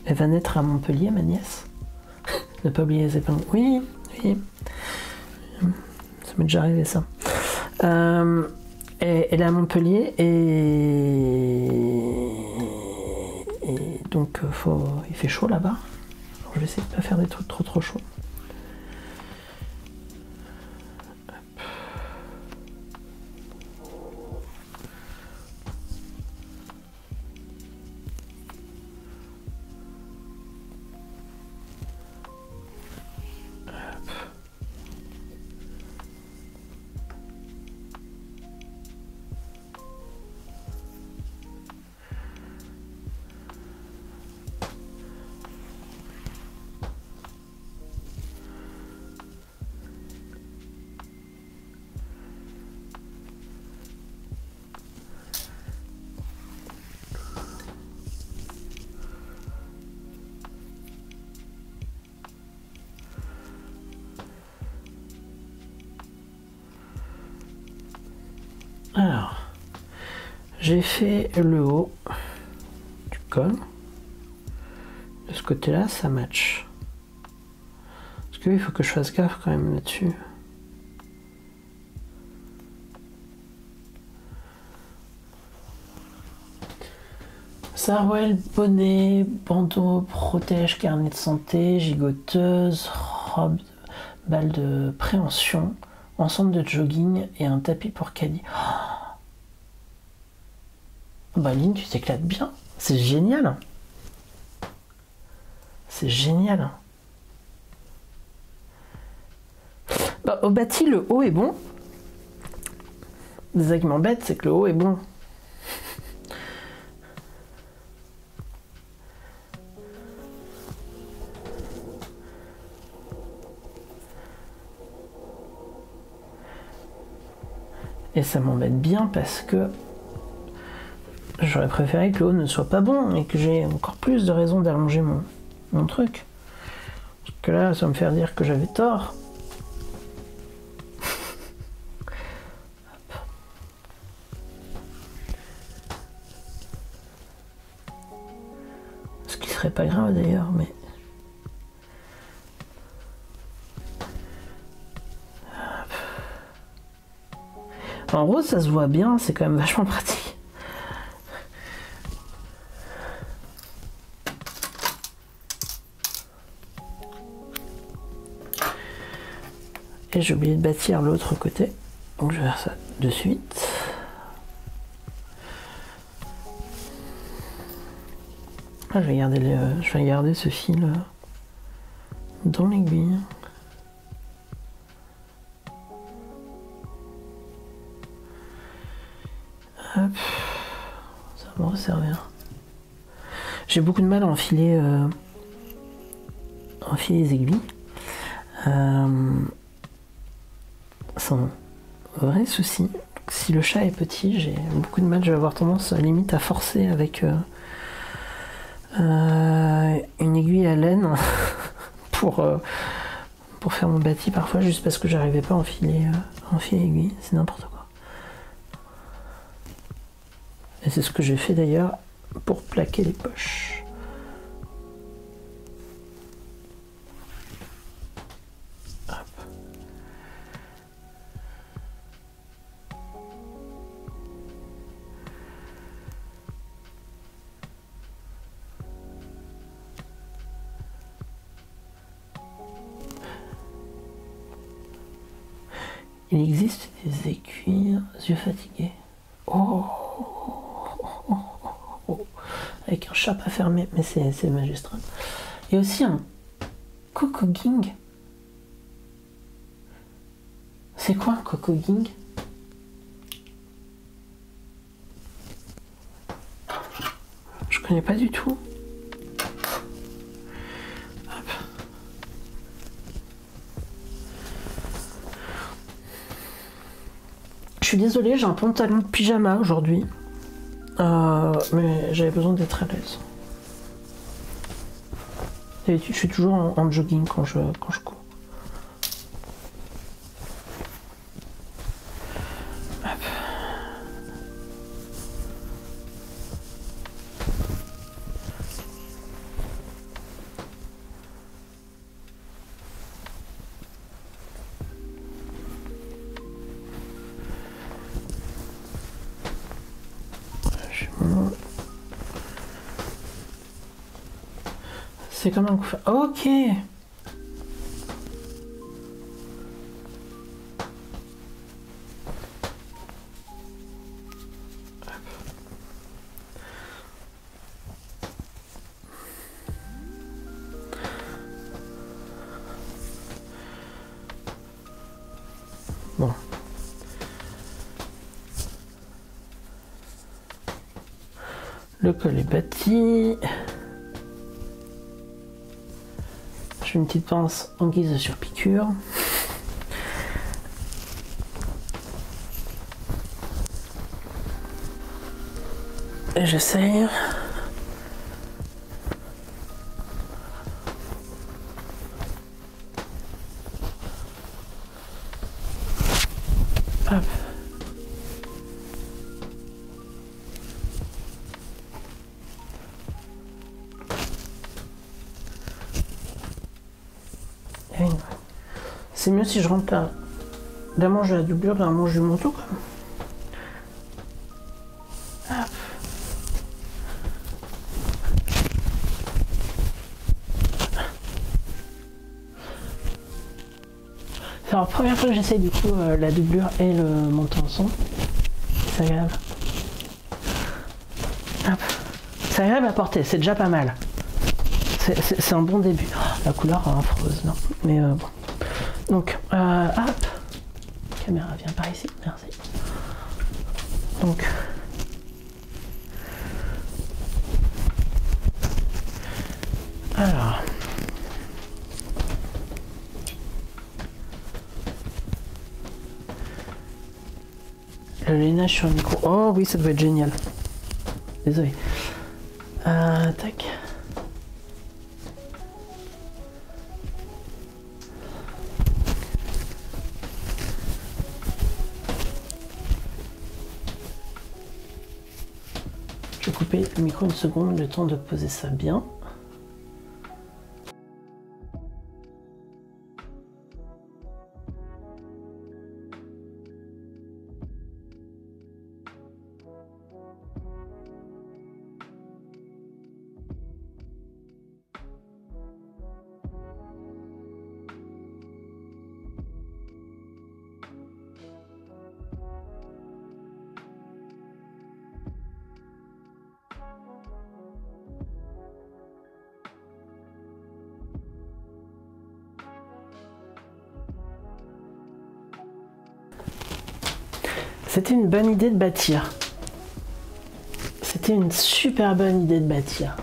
elle va naître à Montpellier, ma nièce. Ne pas oublier les épingles. Oui, oui. Ça m'est déjà arrivé ça. Elle est à Montpellier et donc il fait chaud là-bas. Je vais essayer de pas faire des trucs trop chauds. Alors, j'ai fait le haut du col. De ce côté-là, ça match. Parce qu'il faut que je fasse gaffe quand même là-dessus. Sarouel, bonnet, bandeau, protège, carnet de santé, gigoteuse, robe, balle de préhension, ensemble de jogging et un tapis pour caddie. Oh bah Lynn, tu t'éclates bien. C'est génial. C'est génial. Bah, au bâti, le haut est bon. C'est ça qui m'embête, c'est que le haut est bon. Et ça m'embête bien parce que j'aurais préféré que le haut ne soit pas bon et que j'ai encore plus de raisons d'allonger mon truc. Parce que là, ça va me faire dire que j'avais tort. Ce qui serait pas grave d'ailleurs, mais... En rose, ça se voit bien, c'est quand même vachement pratique. Et j'ai oublié de bâtir l'autre côté, donc je vais faire ça de suite. Ah, je vais garder ce fil dans l'aiguille. Hop, ça va me resservir. J'ai beaucoup de mal à enfiler les aiguilles. C'est un vrai souci. Donc, si le chat est petit, j'ai beaucoup de mal. Je vais avoir tendance limite à forcer avec une aiguille à laine pour faire mon bâti parfois, juste parce que j'arrivais pas à enfiler l'aiguille. C'est n'importe quoi. Et c'est ce que j'ai fait d'ailleurs pour plaquer les poches. Hop. Il existe des aiguilles yeux fatigués. Oh, avec un chat pas fermé, mais c'est magistral. Il y a aussi un cocoging. C'est quoi un cocoging? Je connais pas du tout. Hop. Je suis désolée, j'ai un pantalon de pyjama aujourd'hui. Mais j'avais besoin d'être à l'aise. D'habitude, je suis toujours en jogging quand je cours. Hop. C'est comme un coup. Ok. Bon. Le col est bâti. J'ai une petite pince en guise de surpiqûre. Et j'essaye. Hop. C'est mieux si je rentre la manche de la doublure dans la manche du manteau quand même. Hop. C'est la première fois que j'essaye du coup la doublure et le manteau ensemble. C'est agréable. Hop. C'est agréable à porter, c'est déjà pas mal. C'est un bon début. Oh, la couleur affreuse, non. Mais bon. Donc, hop. Caméra, viens par ici, merci. Donc. Alors. Le lainage sur le micro. Oh oui, ça doit être génial. Désolé. Tac. Je vais couper le micro une seconde, le temps de poser ça bien. C'était une bonne idée de bâtir. C'était une super bonne idée de bâtir.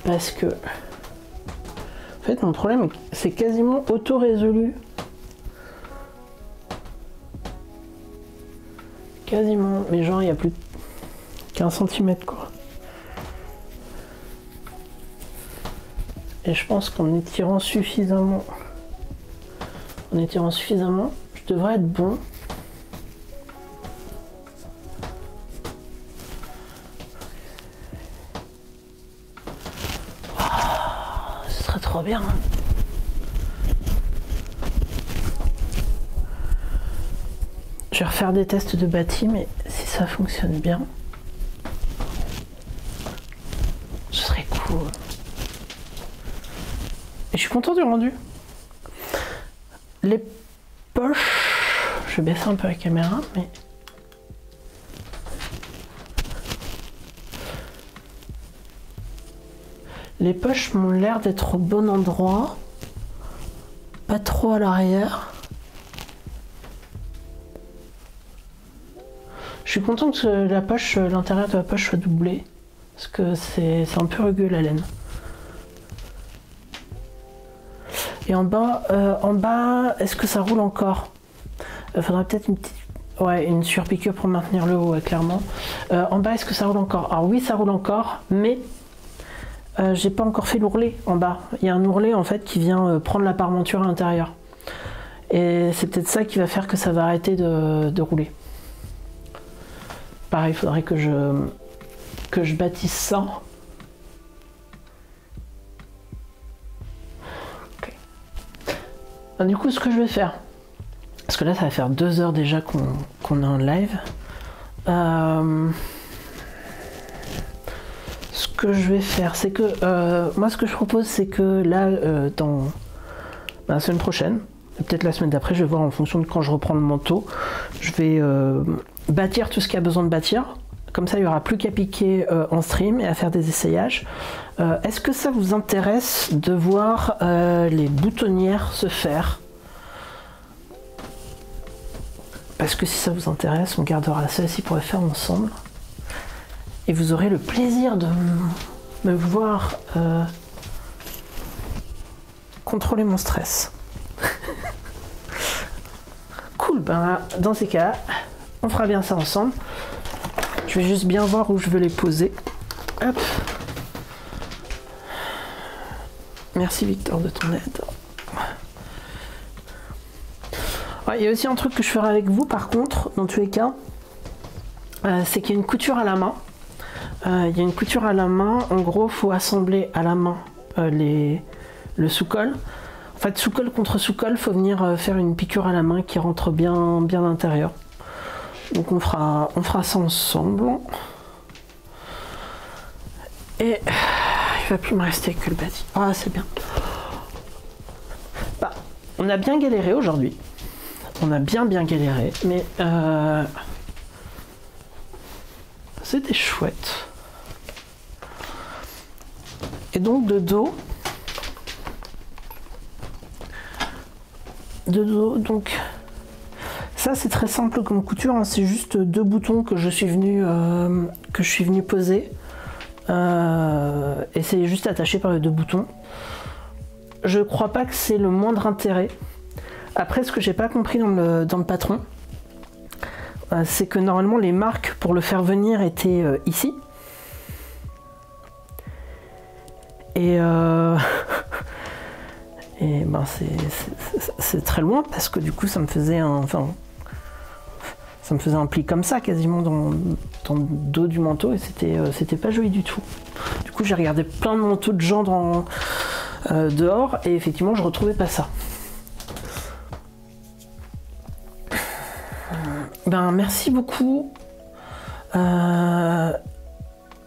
Parce que... En fait, mon problème, c'est quasiment auto-résolu. Quasiment. Mais genre, il y a plus de 15 cm, quoi. Et je pense qu'en étirant suffisamment... je devrais être bon. Ce serait trop bien. Je vais refaire des tests de bâti, mais si ça fonctionne bien, ce serait cool. Et je suis content du rendu. Les poches, je vais baisser un peu la caméra, mais les poches m'ont l'air d'être au bon endroit, pas trop à l'arrière. Je suis content que la poche, l'intérieur de la poche soit doublé, parce que c'est un peu rugueux la laine. Et en bas, est-ce que ça roule encore? Faudrait peut-être une petite, ouais, une surpiqûre pour maintenir le haut, ouais, clairement. En bas, est-ce que ça roule encore? Alors oui, ça roule encore, mais j'ai pas encore fait l'ourlet en bas. Il y a un ourlet en fait qui vient prendre la parmenture à l'intérieur. Et c'est peut-être ça qui va faire que ça va arrêter de rouler. Pareil, il faudrait que je bâtisse ça. Du coup, ce que je vais faire, parce que là ça va faire 2 heures déjà qu'on est en live, ce que je vais faire, c'est que moi ce que je propose, c'est que là dans la semaine prochaine, peut-être la semaine d'après, je vais voir en fonction de quand je reprends le manteau, je vais bâtir tout ce qu'il y a besoin de bâtir. Comme ça, il n'y aura plus qu'à piquer en stream et à faire des essayages. Est-ce que ça vous intéresse de voir les boutonnières se faire? Parce que si ça vous intéresse, on gardera celle-ci pour les faire ensemble. Et vous aurez le plaisir de me voir contrôler mon stress. Cool, ben dans ces cas, on fera bien ça ensemble. Je vais juste bien voir où je veux les poser. Hop. Merci Victor de ton aide. Ouais, il y a aussi un truc que je ferai avec vous par contre, dans tous les cas, c'est qu'il y a une couture à la main. Il y a une couture à la main. En gros, il faut assembler à la main le sous-col. En fait, sous-col contre sous-col, il faut venir faire une piqûre à la main qui rentre bien à l'intérieur. Donc on fera ça ensemble. Et il va plus me rester que le bâti. Ah, c'est bien. Bah, on a bien galéré aujourd'hui. On a bien galéré, mais c'était chouette. Et donc de dos, donc ça c'est très simple comme couture, hein, c'est juste 2 boutons que je suis venu poser et c'est juste attaché par les 2 boutons. Je crois pas que c'est le moindre intérêt. Après, ce que j'ai pas compris dans le patron, c'est que normalement les marques pour le faire venir étaient ici. Et ben c'est très loin parce que du coup ça me faisait un pli comme ça quasiment dans le dos du manteau et c'était pas joli du tout. Du coup j'ai regardé plein de manteaux de gens dehors et effectivement je retrouvais pas ça. Ben merci beaucoup.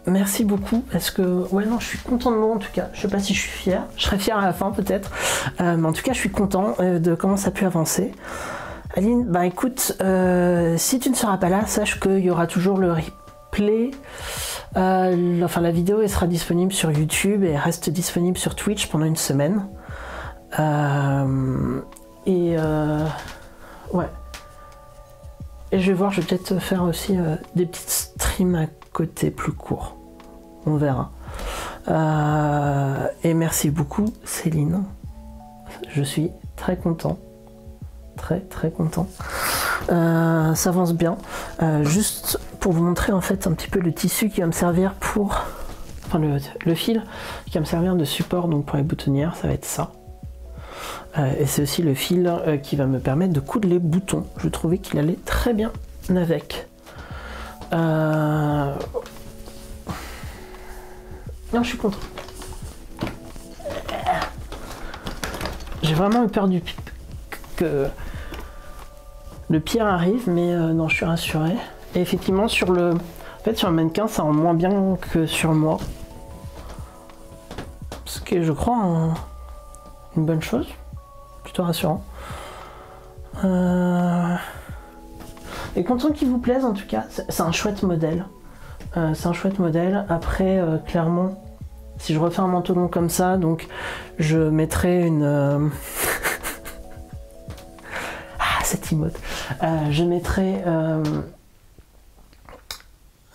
Merci beaucoup parce que ouais non je suis content de moi en tout cas. Je sais pas si je suis fière. Je serai fière à la fin peut-être. Mais en tout cas je suis content de comment ça a pu avancer. Aline, bah écoute, si tu ne seras pas là, sache qu'il y aura toujours le replay. Enfin la vidéo elle sera disponible sur YouTube et elle reste disponible sur Twitch pendant une semaine. Ouais. Et Et je vais voir, je vais peut-être faire aussi des petites streams à côté plus courts. On verra. Et merci beaucoup Céline. Je suis très content. Très content. Ça avance bien. Juste pour vous montrer en fait un petit peu le tissu qui va me servir pour... Enfin le fil qui va me servir de support donc pour les boutonnières, ça va être ça. Et c'est aussi le fil qui va me permettre de coudre les boutons. Je trouvais qu'il allait très bien avec. Non, je suis content. J'ai vraiment eu peur que le pire arrive, mais non, je suis rassuré. Et effectivement, sur le mannequin, ça rend moins bien que sur moi. Ce qui est, je crois, une bonne chose. Plutôt rassurant. Et content qu'il vous plaise, en tout cas. C'est un chouette modèle. C'est un chouette modèle. Après, clairement, si je refais un manteau long comme ça, donc je mettrai une... Ah, cette emote. Je mettrai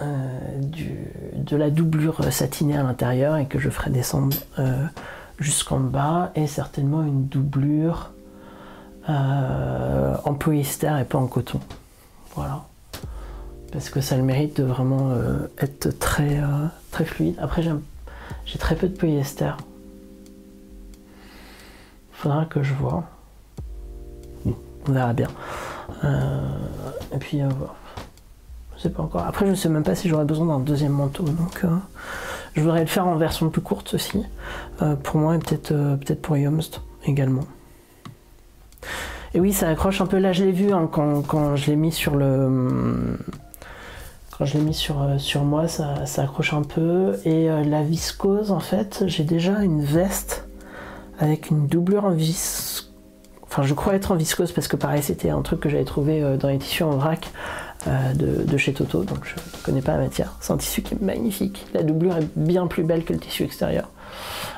de la doublure satinée à l'intérieur et que je ferai descendre jusqu'en bas, et certainement une doublure en polyester et pas en coton. Voilà. Parce que ça a le mérite de vraiment être très fluide. Après, j'ai très peu de polyester. Faudra que je vois. On verra bien. Et puis, je sais pas encore. Après, je sais même pas si j'aurai besoin d'un deuxième manteau. Donc, je voudrais le faire en version plus courte aussi. Pour moi et peut-être pour Yomst également. Et oui, ça accroche un peu. Là, je l'ai vu hein, quand je l'ai mis sur le... Quand je l'ai mis sur moi, ça accroche un peu. Et la viscose, en fait, j'ai déjà une veste avec une doublure en viscose. Enfin, je crois être en viscose parce que pareil, c'était un truc que j'avais trouvé dans les tissus en vrac de chez Toto. Donc, je ne connais pas la matière. C'est un tissu qui est magnifique. La doublure est bien plus belle que le tissu extérieur.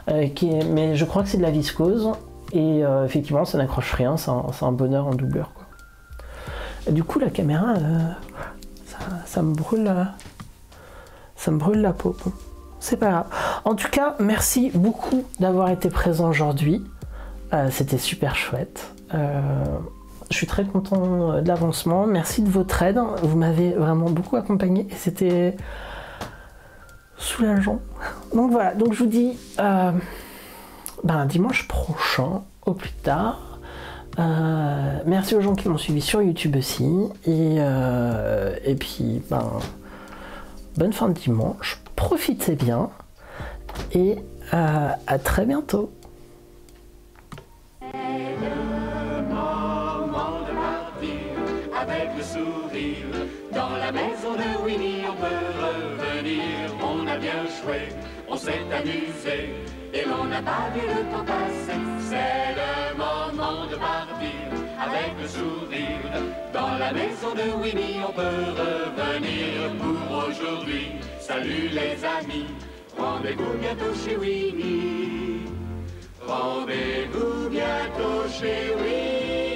Mais je crois que c'est de la viscose. Et effectivement, ça n'accroche rien. C'est un bonheur en doublure, quoi. Et du coup, la caméra... ça me brûle la peau. Bon, c'est pas grave. En tout cas, merci beaucoup d'avoir été présent aujourd'hui. C'était super chouette. Je suis très content de l'avancement. Merci de votre aide. Vous m'avez vraiment beaucoup accompagné et c'était soulageant. Donc voilà. Donc je vous dis dimanche prochain au plus tard. Merci aux gens qui m'ont suivi sur YouTube aussi. Et puis, bonne fin de dimanche. Profitez bien. Et à très bientôt. C'est le moment de partir avec le sourire. Dans la maison de Winnie, on peut revenir. On a bien joué, on s'est amusé. Et l'on n'a pas vu le temps passer. C'est le moment de partir avec le sourire. Dans la maison de Winnie, on peut revenir pour aujourd'hui. Salut les amis, rendez-vous bientôt chez Winnie. Rendez-vous bientôt chez Winnie.